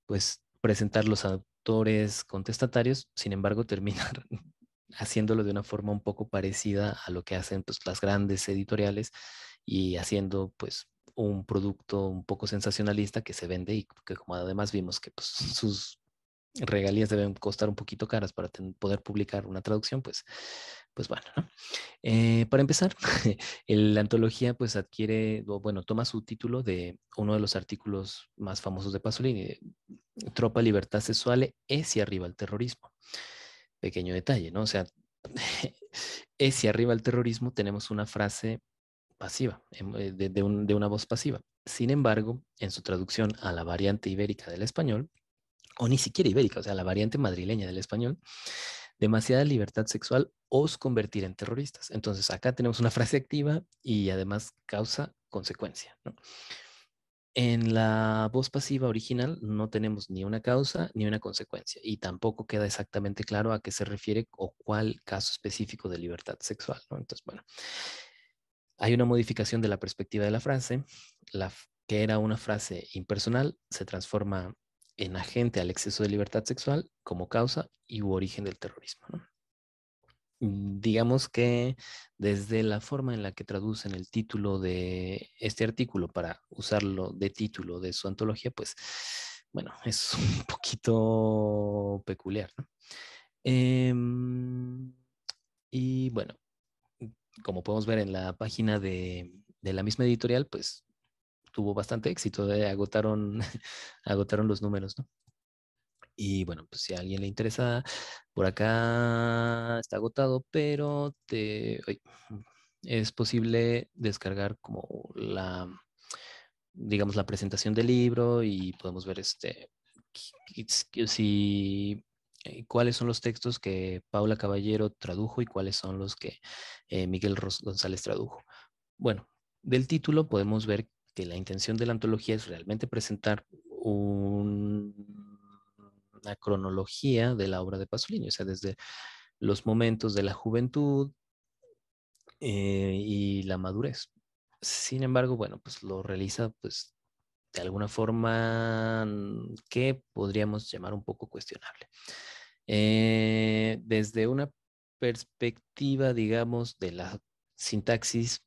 pues presentar los autores contestatarios, sin embargo terminar haciéndolo de una forma un poco parecida a lo que hacen pues las grandes editoriales y haciendo pues un producto un poco sensacionalista que se vende y que como además vimos que pues sus regalías deben costar un poquito caras para poder publicar una traducción, pues bueno, ¿no? Para empezar, la antología pues adquiere, o bueno, toma su título de uno de los artículos más famosos de Pasolini, de Tropa Libertà Sessuale e si arriba al terrorismo. Pequeño detalle, ¿no? O sea, es si arriba al terrorismo tenemos una frase pasiva, de una voz pasiva. Sin embargo, en su traducción a la variante ibérica del español, o ni siquiera ibérica, o sea, la variante madrileña del español, demasiada libertad sexual os convertir en terroristas. Entonces, acá tenemos una frase activa y además causa consecuencia, ¿no? En la voz pasiva original no tenemos ni una causa ni una consecuencia y tampoco queda exactamente claro a qué se refiere o cuál caso específico de libertad sexual, ¿no? Entonces, bueno, hay una modificación de la perspectiva de la frase, que era una frase impersonal se transforma en agente al exceso de libertad sexual como causa y u origen del terrorismo, ¿no? Digamos que desde la forma en la que traducen el título de este artículo para usarlo de título de su antología, pues bueno, es un poquito peculiar, ¿no? Em, y bueno, como podemos ver en la página de la misma editorial, pues tuvo bastante éxito, agotaron, agotaron los números, ¿no? Y bueno, pues si a alguien le interesa, por acá está agotado, pero es posible descargar como digamos, la presentación del libro y podemos ver si cuáles son los textos que Paula Caballero tradujo y cuáles son los que Miguel González tradujo. Bueno, del título podemos ver que la intención de la antología es realmente presentar una cronología de la obra de Pasolini, o sea, desde los momentos de la juventud y la madurez. Sin embargo, bueno, pues lo realiza pues de alguna forma que podríamos llamar un poco cuestionable. Desde una perspectiva, digamos, de la sintaxis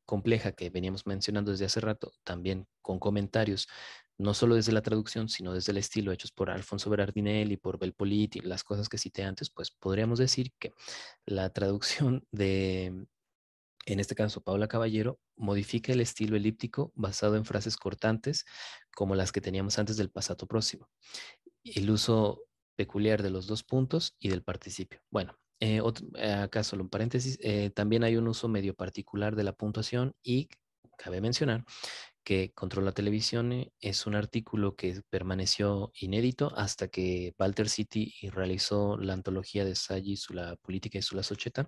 compleja que veníamos mencionando desde hace rato, también con comentarios, no solo desde la traducción, sino desde el estilo hechos por Alfonso Berardinelli, por Belpolit y las cosas que cité antes, pues podríamos decir que la traducción en este caso, Paula Caballero, modifica el estilo elíptico basado en frases cortantes como las que teníamos antes del pasado próximo. El uso peculiar de los dos puntos y del participio. Bueno, acá solo un paréntesis, también hay un uso medio particular de la puntuación y cabe mencionar que Control la Televisión es un artículo que permaneció inédito hasta que Walter City realizó la antología de Saggi sulla política y sulla società,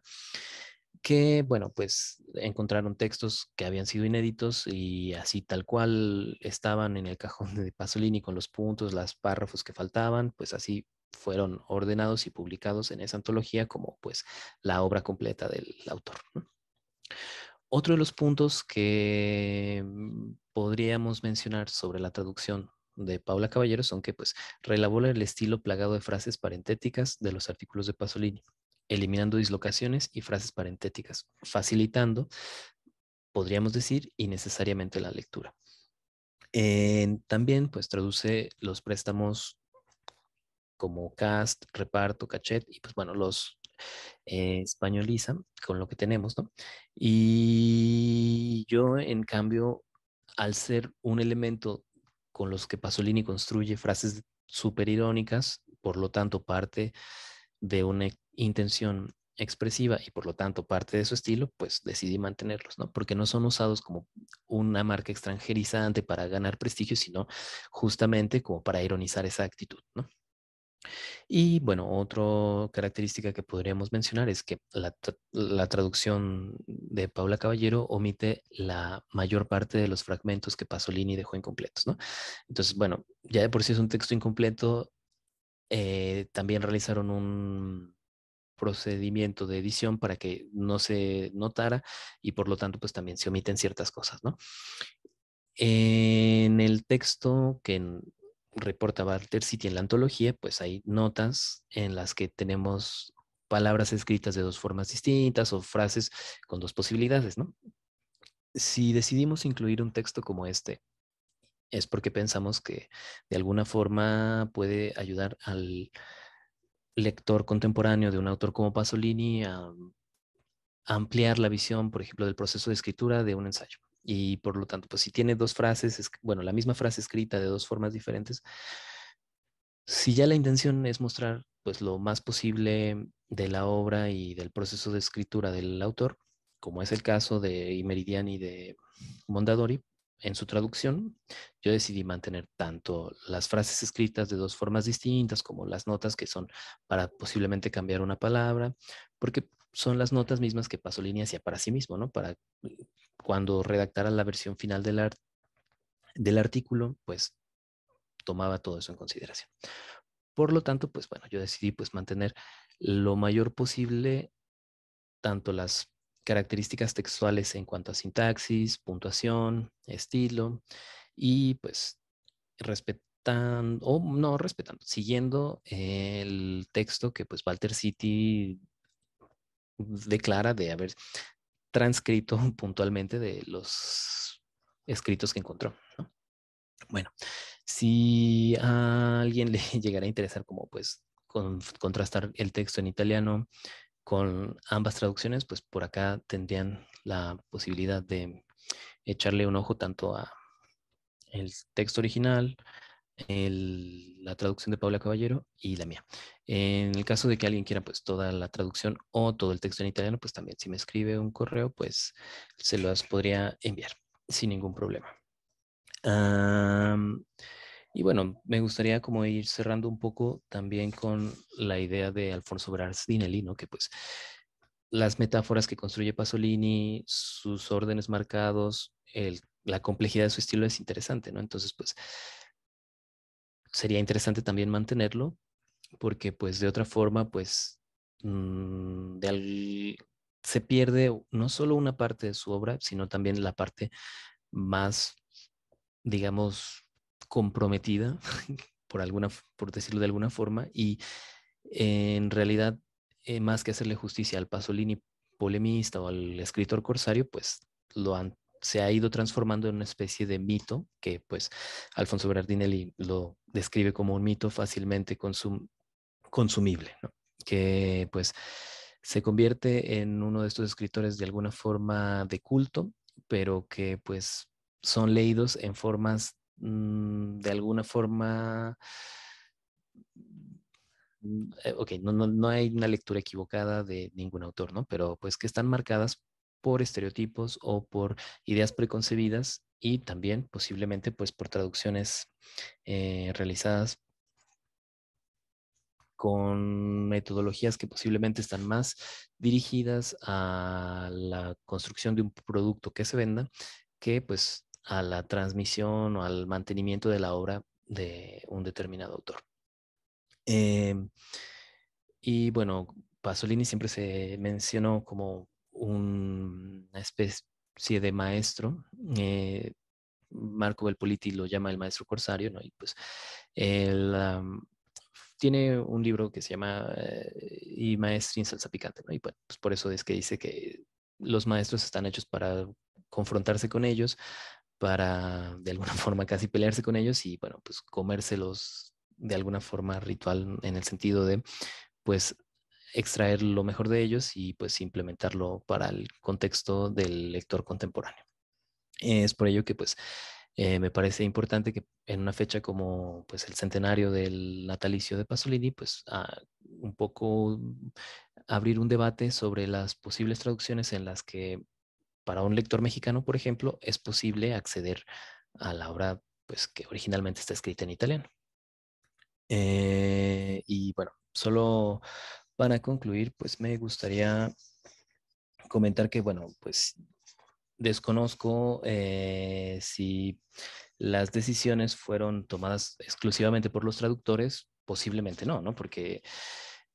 que, bueno, pues encontraron textos que habían sido inéditos y así tal cual estaban en el cajón de Pasolini con los puntos, los párrafos que faltaban, pues así fueron ordenados y publicados en esa antología como pues la obra completa del autor, ¿no? Otro de los puntos que podríamos mencionar sobre la traducción de Paula Caballero son que pues reelabora el estilo plagado de frases parentéticas de los artículos de Pasolini, eliminando dislocaciones y frases parentéticas, facilitando, podríamos decir, innecesariamente la lectura. También pues traduce los préstamos como cast, reparto, cachet y pues bueno, los españoliza con lo que tenemos, ¿no? Y yo, en cambio, al ser un elemento con los que Pasolini construye frases súper irónicas, por lo tanto parte de una intención expresiva y por lo tanto parte de su estilo, pues decidí mantenerlos, ¿no? Porque no son usados como una marca extranjerizante para ganar prestigio, sino justamente como para ironizar esa actitud, ¿no? Y bueno, otra característica que podríamos mencionar es que la traducción de Paula Caballero omite la mayor parte de los fragmentos que Pasolini dejó incompletos, ¿no? Entonces, bueno, ya de por sí es un texto incompleto, también realizaron un procedimiento de edición para que no se notara y por lo tanto pues también se omiten ciertas cosas, ¿no? En el texto reporta Walter City en la antología, pues hay notas en las que tenemos palabras escritas de dos formas distintas o frases con dos posibilidades, ¿no? Si decidimos incluir un texto como este, es porque pensamos que de alguna forma puede ayudar al lector contemporáneo de un autor como Pasolini a ampliar la visión, por ejemplo, del proceso de escritura de un ensayo. Y por lo tanto, pues si tiene dos frases, bueno, la misma frase escrita de dos formas diferentes, si ya la intención es mostrar, pues, lo más posible de la obra y del proceso de escritura del autor, como es el caso de Meridiani y de Mondadori, en su traducción, yo decidí mantener tanto las frases escritas de dos formas distintas como las notas que son para posiblemente cambiar una palabra, porque son las notas mismas que Pasolini hacía para sí mismo, ¿no? Para cuando redactara la versión final del artículo, pues tomaba todo eso en consideración. Por lo tanto, pues bueno, yo decidí pues mantener lo mayor posible tanto las características textuales en cuanto a sintaxis, puntuación, estilo y pues respetando, o no respetando, siguiendo el texto que pues Walter City declara de haber transcrito puntualmente de los escritos que encontró, ¿no? Bueno, si a alguien le llegara a interesar como pues contrastar el texto en italiano con ambas traducciones, pues por acá tendrían la posibilidad de echarle un ojo tanto a el texto original, la traducción de Paula Caballero y la mía. En el caso de que alguien quiera pues toda la traducción o todo el texto en italiano, pues también si me escribe un correo, pues se los podría enviar sin ningún problema. Um, y bueno, me gustaría como ir cerrando un poco también con la idea de Alfonso Braz Dinelli, ¿no? Que pues las metáforas que construye Pasolini, sus órdenes marcados, la complejidad de su estilo es interesante, ¿no? Entonces, pues sería interesante también mantenerlo, porque pues de otra forma, pues se pierde no solo una parte de su obra, sino también la parte más, digamos, comprometida, por decirlo de alguna forma, y en realidad, más que hacerle justicia al Pasolini polemista o al escritor corsario, pues se ha ido transformando en una especie de mito que pues Alfonso Bernardinelli lo describe como un mito fácilmente consumible, ¿no? Que pues se convierte en uno de estos escritores de alguna forma de culto, pero que pues son leídos en formas de alguna forma ok, no hay una lectura equivocada de ningún autor, ¿no? Pero pues que están marcadas por estereotipos o por ideas preconcebidas y también posiblemente pues por traducciones realizadas con metodologías que posiblemente están más dirigidas a la construcción de un producto que se venda que pues a la transmisión o al mantenimiento de la obra de un determinado autor. Em, Y bueno, Pasolini siempre se mencionó como una especie de maestro. Marco Belpoliti lo llama el maestro corsario, ¿no? Y pues él tiene un libro que se llama Y Maestri in Salsa Picante, ¿no? Y bueno, pues por eso es que dice que los maestros están hechos para confrontarse con ellos, para de alguna forma casi pelearse con ellos y bueno, pues comérselos de alguna forma ritual en el sentido de pues extraer lo mejor de ellos y pues implementarlo para el contexto del lector contemporáneo. Es por ello que pues me parece importante que en una fecha como pues el centenario del natalicio de Pasolini, pues un poco abrir un debate sobre las posibles traducciones en las que para un lector mexicano, por ejemplo, es posible acceder a la obra pues que originalmente está escrita en italiano. Y bueno, solo para concluir, pues me gustaría comentar que, bueno, pues desconozco si las decisiones fueron tomadas exclusivamente por los traductores, posiblemente no, ¿no? Porque,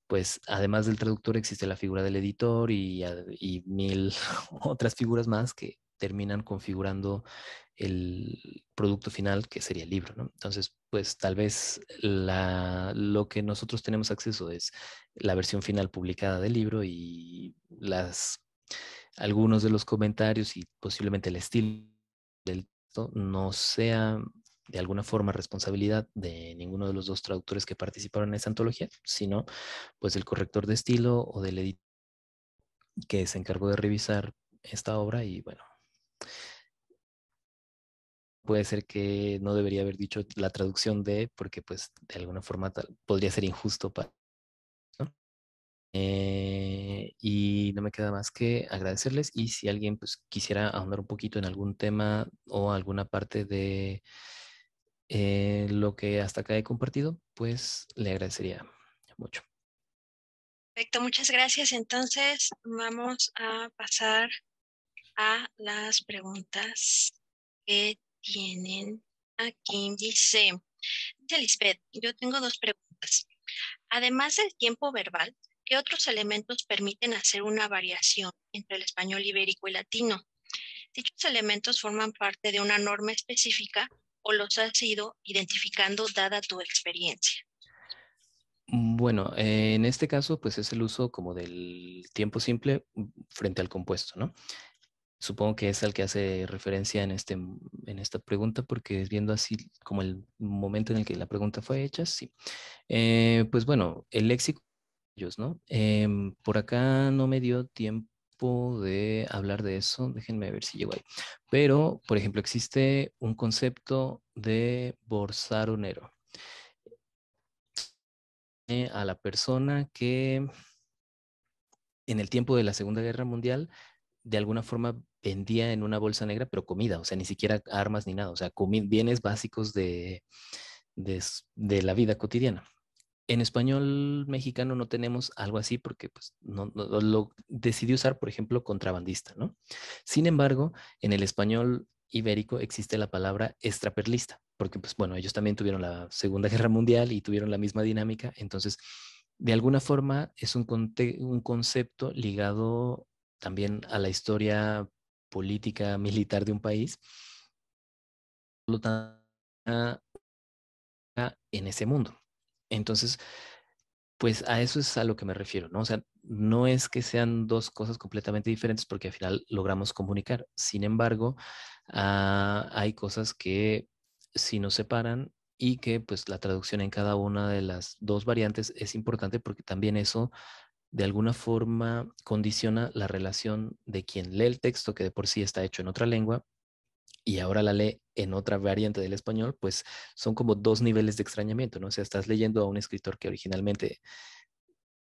pues, además del traductor existe la figura del editor y mil otras figuras más que terminan configurando el producto final, que sería el libro, ¿no? Entonces, pues tal vez lo que nosotros tenemos acceso es la versión final publicada del libro y algunos de los comentarios y posiblemente el estilo del texto no sea de alguna forma responsabilidad de ninguno de los dos traductores que participaron en esa antología, sino pues del corrector de estilo o del editor que se encargó de revisar esta obra y bueno, puede ser que no debería haber dicho la traducción de, porque pues de alguna forma podría ser injusto para, ¿no? Y no me queda más que agradecerles y si alguien pues, quisiera ahondar un poquito en algún tema o alguna parte de lo que hasta acá he compartido, pues le agradecería mucho. Perfecto, muchas gracias. Entonces, vamos a pasar a las preguntas que tienen aquí. Dice Lisbeth, yo tengo dos preguntas. Además del tiempo verbal, ¿qué otros elementos permiten hacer una variación entre el español ibérico y latino? ¿Dichos elementos forman parte de una norma específica o los has ido identificando dada tu experiencia? Bueno, en este caso, pues es el uso como del tiempo simple frente al compuesto, ¿no? Supongo que es al que hace referencia en esta pregunta, porque viendo así como el momento en el que la pregunta fue hecha, sí. Pues bueno, el léxico, ellos, ¿no? Por acá no me dio tiempo de hablar de eso, déjenme ver si llego ahí. Pero, por ejemplo, existe un concepto de borsarunero, a la persona que en el tiempo de la Segunda Guerra Mundial de alguna forma vendía en una bolsa negra, pero comida, o sea, ni siquiera armas ni nada, o sea, bienes básicos de la vida cotidiana. En español mexicano no tenemos algo así porque pues, lo decidí usar, por ejemplo, contrabandista, ¿no? Sin embargo, en el español ibérico existe la palabra extraperlista, porque pues bueno, ellos también tuvieron la Segunda Guerra Mundial y tuvieron la misma dinámica, entonces, de alguna forma es un concepto ligado también a la historia política militar de un país, por lo tanto, en ese mundo. Entonces, pues a eso es a lo que me refiero, ¿no? O sea, no es que sean dos cosas completamente diferentes porque al final logramos comunicar. Sin embargo, hay cosas que sí nos separan y que pues la traducción en cada una de las dos variantes es importante porque también eso de alguna forma condiciona la relación de quien lee el texto que de por sí está hecho en otra lengua y ahora la lee en otra variante del español, pues son como dos niveles de extrañamiento, ¿no? O sea, estás leyendo a un escritor que originalmente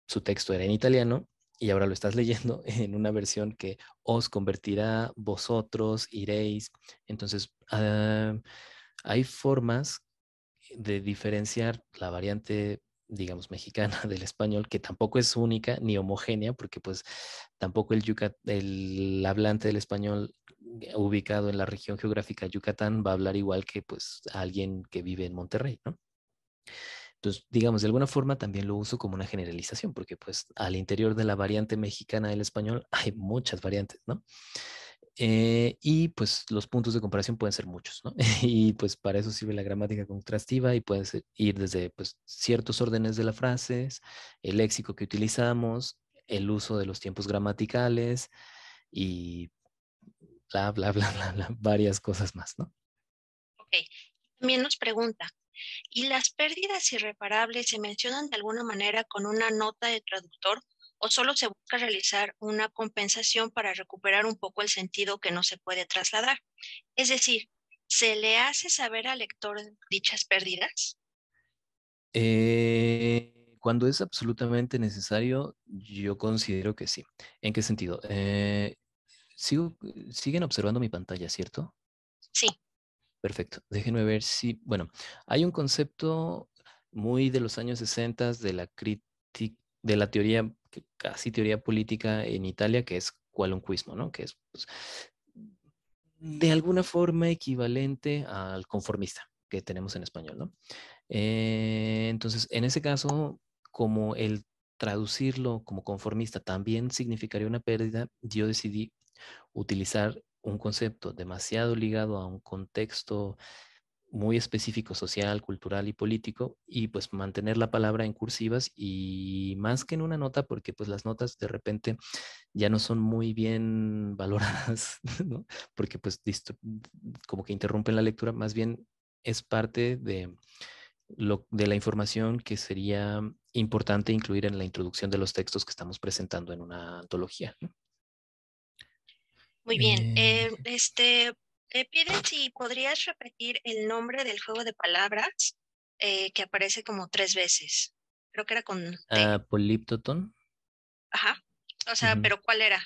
su texto era en italiano y ahora lo estás leyendo en una versión que os convertirá, vosotros iréis. Entonces, hay formas de diferenciar la variante, digamos, mexicana del español, que tampoco es única ni homogénea, porque pues tampoco el hablante del español ubicado en la región geográfica Yucatán va a hablar igual que pues alguien que vive en Monterrey, ¿no? Entonces, digamos, de alguna forma también lo uso como una generalización, porque pues al interior de la variante mexicana del español hay muchas variantes, ¿no? Y pues los puntos de comparación pueden ser muchos, ¿no? Y pues para eso sirve la gramática contrastiva y ir desde pues ciertos órdenes de las frases, el léxico que utilizamos, el uso de los tiempos gramaticales y bla, bla, bla, bla, bla, varias cosas más, ¿no? Ok. También nos pregunta, ¿y las pérdidas irreparables se mencionan de alguna manera con una nota de traductor o solo se busca realizar una compensación para recuperar un poco el sentido que no se puede trasladar? Es decir, ¿se le hace saber al lector dichas pérdidas? Cuando es absolutamente necesario, yo considero que sí. ¿En qué sentido? Siguen observando mi pantalla, ¿cierto? Sí. Perfecto. Déjenme ver si, bueno, hay un concepto muy de los años 60 de la crítica, de la teoría, casi teoría política en Italia, que es qualunquismo, ¿no? Que es pues, de alguna forma equivalente al conformista que tenemos en español, ¿no? Entonces, en ese caso, como el traducirlo como conformista también significaría una pérdida, yo decidí utilizar un concepto demasiado ligado a un contexto muy específico social, cultural y político, y pues mantener la palabra en cursivas y más que en una nota, porque pues las notas de repente ya no son muy bien valoradas, ¿no? Porque pues como que interrumpen la lectura, más bien es parte de la información que sería importante incluir en la introducción de los textos que estamos presentando en una antología, ¿no? Muy bien. Eh, Te piden si podrías repetir el nombre del juego de palabras que aparece como tres veces. Creo que era con T. Poliptoton. Ajá. O sea, Ujú. pero ¿cuál era?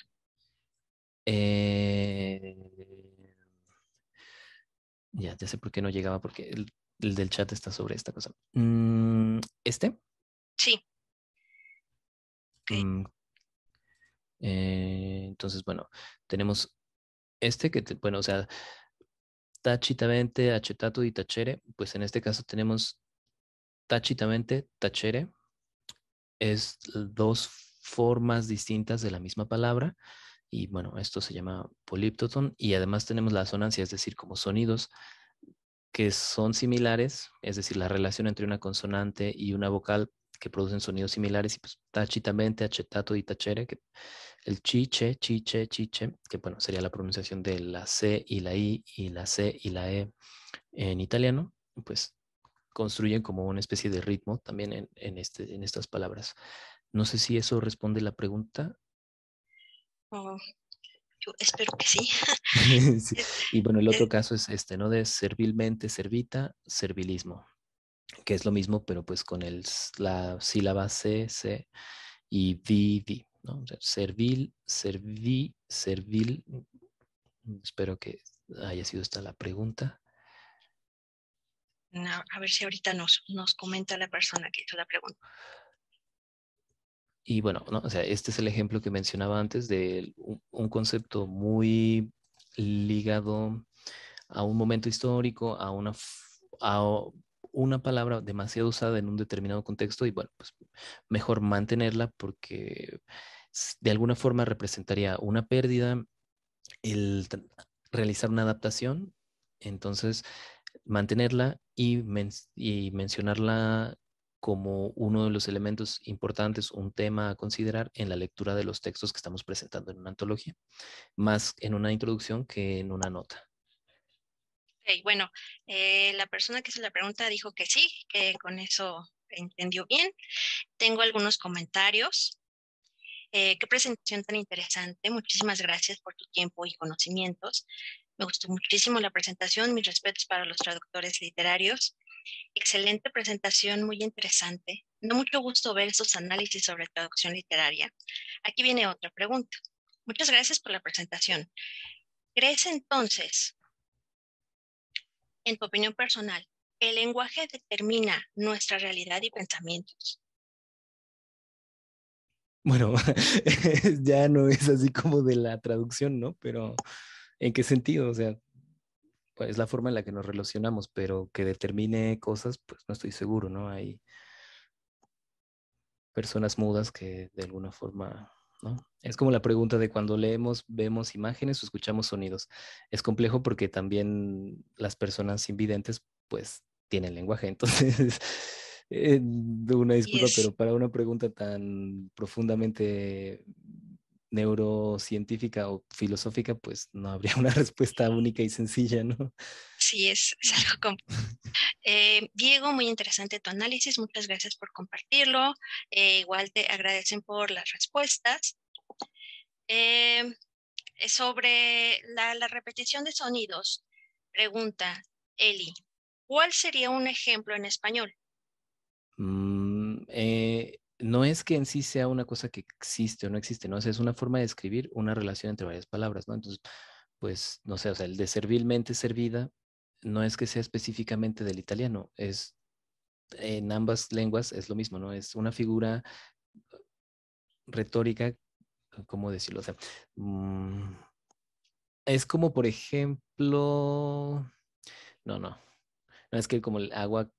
Eh, ya sé por qué no llegaba, porque el del chat está sobre esta cosa. Este. Sí. Ok. mm, entonces, bueno, tenemos este que, bueno, o sea, tácitamente, acetato y tacere. Pues en este caso tenemos tácitamente, tacere. Es dos formas distintas de la misma palabra. Y bueno, esto se llama políptoton. Y además tenemos la asonancia, es decir, como sonidos que son similares, es decir, la relación entre una consonante y una vocal que producen sonidos similares, y pues tácitamente, acetato y tachere, que el chiche, chiche, chiche, que bueno, sería la pronunciación de la C y la I y la C y la E en italiano, pues construyen como una especie de ritmo también en estas palabras. No sé si eso responde la pregunta. Oh, yo espero que sí. Sí. Es- Y bueno, el es- otro caso es este, ¿no? De servilmente, servita, servilismo, que es lo mismo, pero pues con la sílaba C, C y vi, ¿no? O sea, servil, serví, servil. Espero que haya sido esta la pregunta. no, a ver si ahorita nos comenta la persona que hizo la pregunta. Y bueno, ¿no? O sea, este es el ejemplo que mencionaba antes de un concepto muy ligado a un momento histórico, a una palabra demasiado usada en un determinado contexto y bueno, pues mejor mantenerla porque de alguna forma representaría una pérdida el realizar una adaptación. Entonces, mantenerla y mencionarla como uno de los elementos importantes, un tema a considerar en la lectura de los textos que estamos presentando en una antología, más en una introducción que en una nota. Ok, bueno, la persona que hizo la pregunta dijo que sí, que con eso entendió bien. Tengo algunos comentarios. Qué presentación tan interesante. Muchísimas gracias por tu tiempo y conocimientos. Me gustó muchísimo la presentación. Mis respetos para los traductores literarios. Excelente presentación, muy interesante. Da mucho gusto ver estos análisis sobre traducción literaria. Aquí viene otra pregunta. Muchas gracias por la presentación. ¿Crees entonces, en tu opinión personal, que el lenguaje determina nuestra realidad y pensamientos? Bueno, ya no es así como de la traducción, ¿no? Pero ¿en qué sentido? O sea, pues es la forma en la que nos relacionamos, pero que determine cosas, pues no estoy seguro, ¿no? Hay personas mudas que de alguna forma, ¿no? Es como la pregunta de cuando leemos, vemos imágenes o escuchamos sonidos. Es complejo porque también las personas invidentes, pues, tienen lenguaje. Entonces, una Y disculpa, es, pero para una pregunta tan profundamente neurocientífica o filosófica, pues no habría una respuesta única y sencilla, ¿no? sí, es algo Diego, muy interesante tu análisis, muchas gracias por compartirlo. Igual te agradecen por las respuestas. Eh, sobre la repetición de sonidos, pregunta Eli, ¿cuál sería un ejemplo en español? No es que en sí sea una cosa que existe o no existe, ¿no? O sea, es una forma de escribir una relación entre varias palabras, ¿no? Entonces, pues, no sé, o sea, el de servilmente servida no es que sea específicamente del italiano, es en ambas lenguas es lo mismo, ¿no? Es una figura retórica, ¿cómo decirlo? O sea, mm, es como, por ejemplo, no, es que como el agua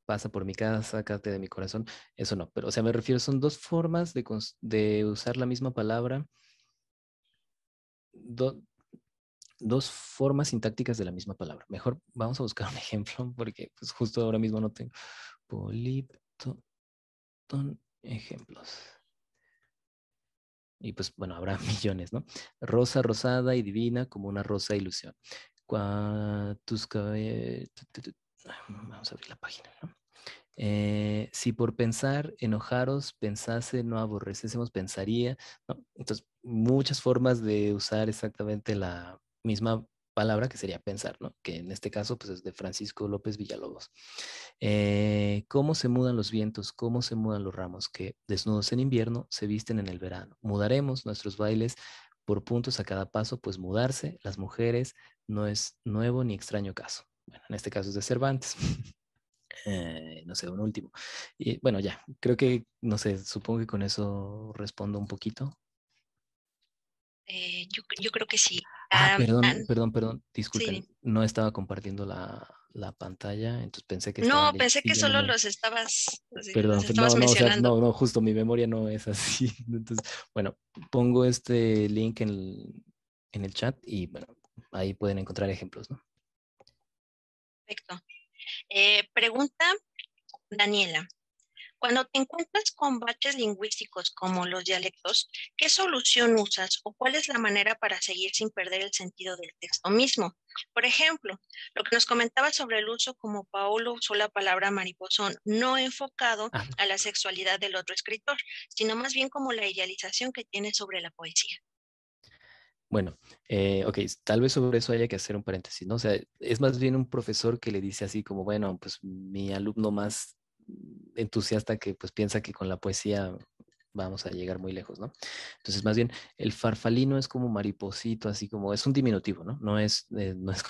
pasa por mi casa, sácate de mi corazón, eso no, pero o sea, me refiero, son dos formas de usar la misma palabra, do- dos formas sintácticas de la misma palabra. Mejor vamos a buscar un ejemplo, porque pues justo ahora mismo no tengo. Polipton ejemplos. Y pues bueno, habrá millones, ¿no? Rosa rosada y divina como una rosa ilusión. Tus cabellos... Vamos a abrir la página, ¿no? Si por pensar, enojaros, pensase, no aborrecésemos, pensaría, ¿no? Entonces, muchas formas de usar exactamente la misma palabra que sería pensar, ¿no? Que en este caso pues es de Francisco López Villalobos. ¿Cómo se mudan los vientos? ¿Cómo se mudan los ramos? Que desnudos en invierno se visten en el verano. Mudaremos nuestros bailes por puntos a cada paso, pues mudarse, las mujeres, no es nuevo ni extraño caso. Bueno, en este caso es de Cervantes. No sé, un último. Y bueno, ya, creo que, no sé, supongo que con eso respondo un poquito. Yo creo que sí. Ah, perdón, An- perdón, perdón, sí. disculpen, no estaba compartiendo la pantalla, entonces pensé que estaban No, pensé que solo siguiéndome. los Perdón, estabas no, no, o sea, mencionando. no, no, justo mi memoria no es así. Entonces, bueno, pongo este link en el chat y bueno, ahí pueden encontrar ejemplos, ¿no? Perfecto. Pregunta Daniela. Cuando te encuentras con baches lingüísticos como los dialectos, ¿qué solución usas o cuál es la manera para seguir sin perder el sentido del texto mismo? Por ejemplo, lo que nos comentaba sobre el uso como Paolo usó la palabra mariposón, no enfocado Ah, a la sexualidad del otro escritor, sino más bien como la idealización que tiene sobre la poesía. bueno, ok, tal vez sobre eso haya que hacer un paréntesis, ¿no? O sea, es más bien un profesor que le dice así como, bueno, pues mi alumno más entusiasta que pues piensa que con la poesía vamos a llegar muy lejos, ¿no? Entonces, más bien, el farfalino es como mariposito, así como, es un diminutivo, ¿no? No es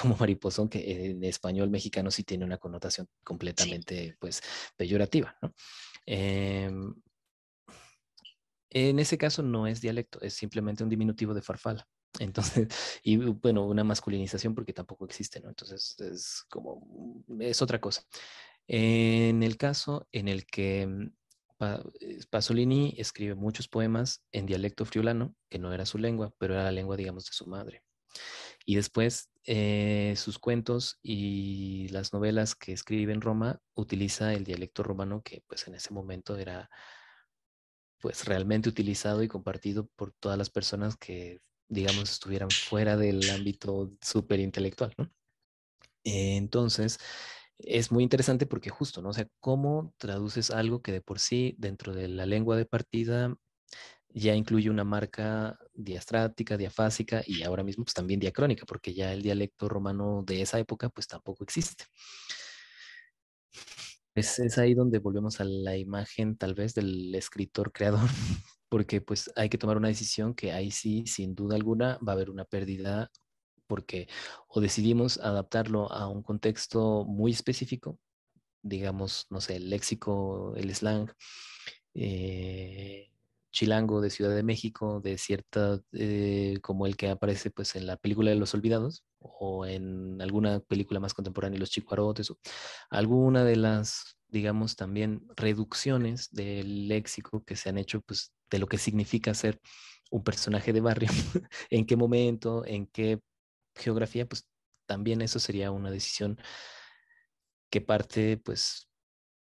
como mariposón, que en español mexicano sí tiene una connotación Sí, completamente, pues, peyorativa, ¿no? Em, en ese caso no es dialecto, es simplemente un diminutivo de farfala. Entonces, y bueno, una masculinización porque tampoco existe, ¿no? Entonces es como, es otra cosa. En el caso en el que Pasolini escribe muchos poemas en dialecto friulano, que no era su lengua, pero era la lengua, digamos, de su madre. Y después sus cuentos y las novelas que escribe en Roma utiliza el dialecto romano que pues en ese momento era pues realmente utilizado y compartido por todas las personas que, digamos, estuvieran fuera del ámbito súper intelectual, ¿no? Entonces, es muy interesante porque justo, ¿no? O sea, ¿cómo traduces algo que de por sí dentro de la lengua de partida ya incluye una marca diastrática, diafásica y ahora mismo pues también diacrónica, porque ya el dialecto romano de esa época pues tampoco existe. Es ahí donde volvemos a la imagen tal vez del escritor creador, porque pues hay que tomar una decisión que ahí sí, sin duda alguna, va a haber una pérdida, porque o decidimos adaptarlo a un contexto muy específico, digamos, no sé, el léxico, el slang, eh, chilango de Ciudad de México, de cierta, como el que aparece pues en la película de Los Olvidados o en alguna película más contemporánea, Los Chicuarotes, o alguna de las, digamos, también reducciones del léxico que se han hecho pues de lo que significa ser un personaje de barrio, en qué momento, en qué geografía, pues también eso sería una decisión que parte pues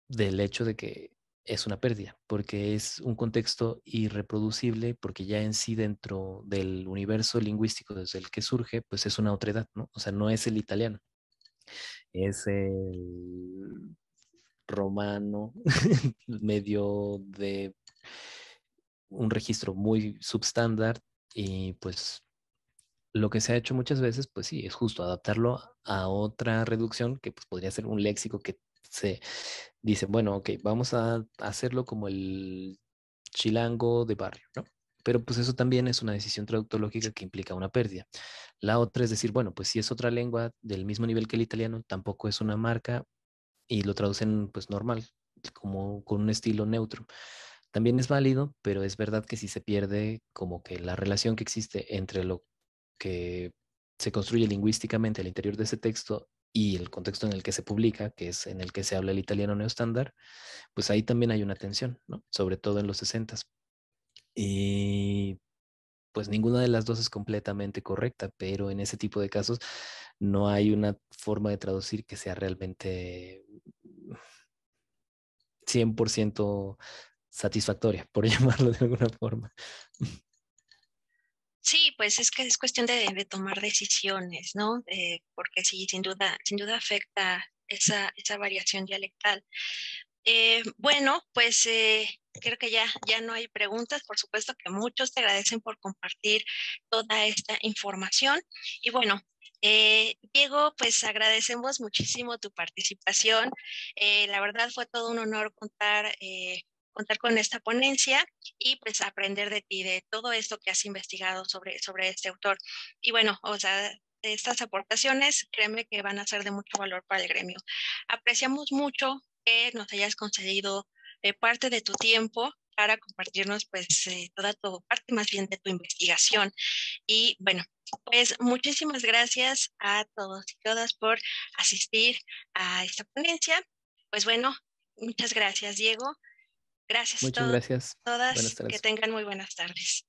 del hecho de que es una pérdida, porque es un contexto irreproducible, porque ya en sí dentro del universo lingüístico desde el que surge, pues es una otredad, ¿no? O sea, no es el italiano, es el romano, medio de un registro muy substándar y pues lo que se ha hecho muchas veces, pues sí, es justo adaptarlo a otra reducción que pues, podría ser un léxico que se dice, bueno, ok, vamos a hacerlo como el chilango de barrio, ¿no? Pero pues eso también es una decisión traductológica que implica una pérdida. La otra es decir, bueno, pues si es otra lengua del mismo nivel que el italiano, tampoco es una marca y lo traducen pues normal, como con un estilo neutro. También es válido, pero es verdad que si se pierde como que la relación que existe entre lo que se construye lingüísticamente al interior de ese texto y el contexto en el que se publica, que es en el que se habla el italiano neoestándar, pues ahí también hay una tensión, ¿no? Sobre todo en los 60. Y pues ninguna de las dos es completamente correcta, pero en ese tipo de casos no hay una forma de traducir que sea realmente 100% satisfactoria, por llamarlo de alguna forma. sí, pues es que es cuestión de tomar decisiones, ¿no? Porque sí, sin duda afecta esa variación dialectal. Bueno, pues creo que ya no hay preguntas. Por supuesto que muchos te agradecen por compartir toda esta información. Y bueno, Diego, pues agradecemos muchísimo tu participación. La verdad fue todo un honor contar con esta ponencia y pues aprender de ti, de todo esto que has investigado sobre este autor. Y bueno, o sea, estas aportaciones, créeme que van a ser de mucho valor para el gremio. Apreciamos mucho que nos hayas concedido parte de tu tiempo para compartirnos pues toda tu parte más bien de tu investigación. Y bueno, pues muchísimas gracias a todos y todas por asistir a esta ponencia. Pues bueno, muchas gracias, Diego. Gracias a Muchas todos, gracias. Buenas todas, que tardes. tengan muy buenas tardes.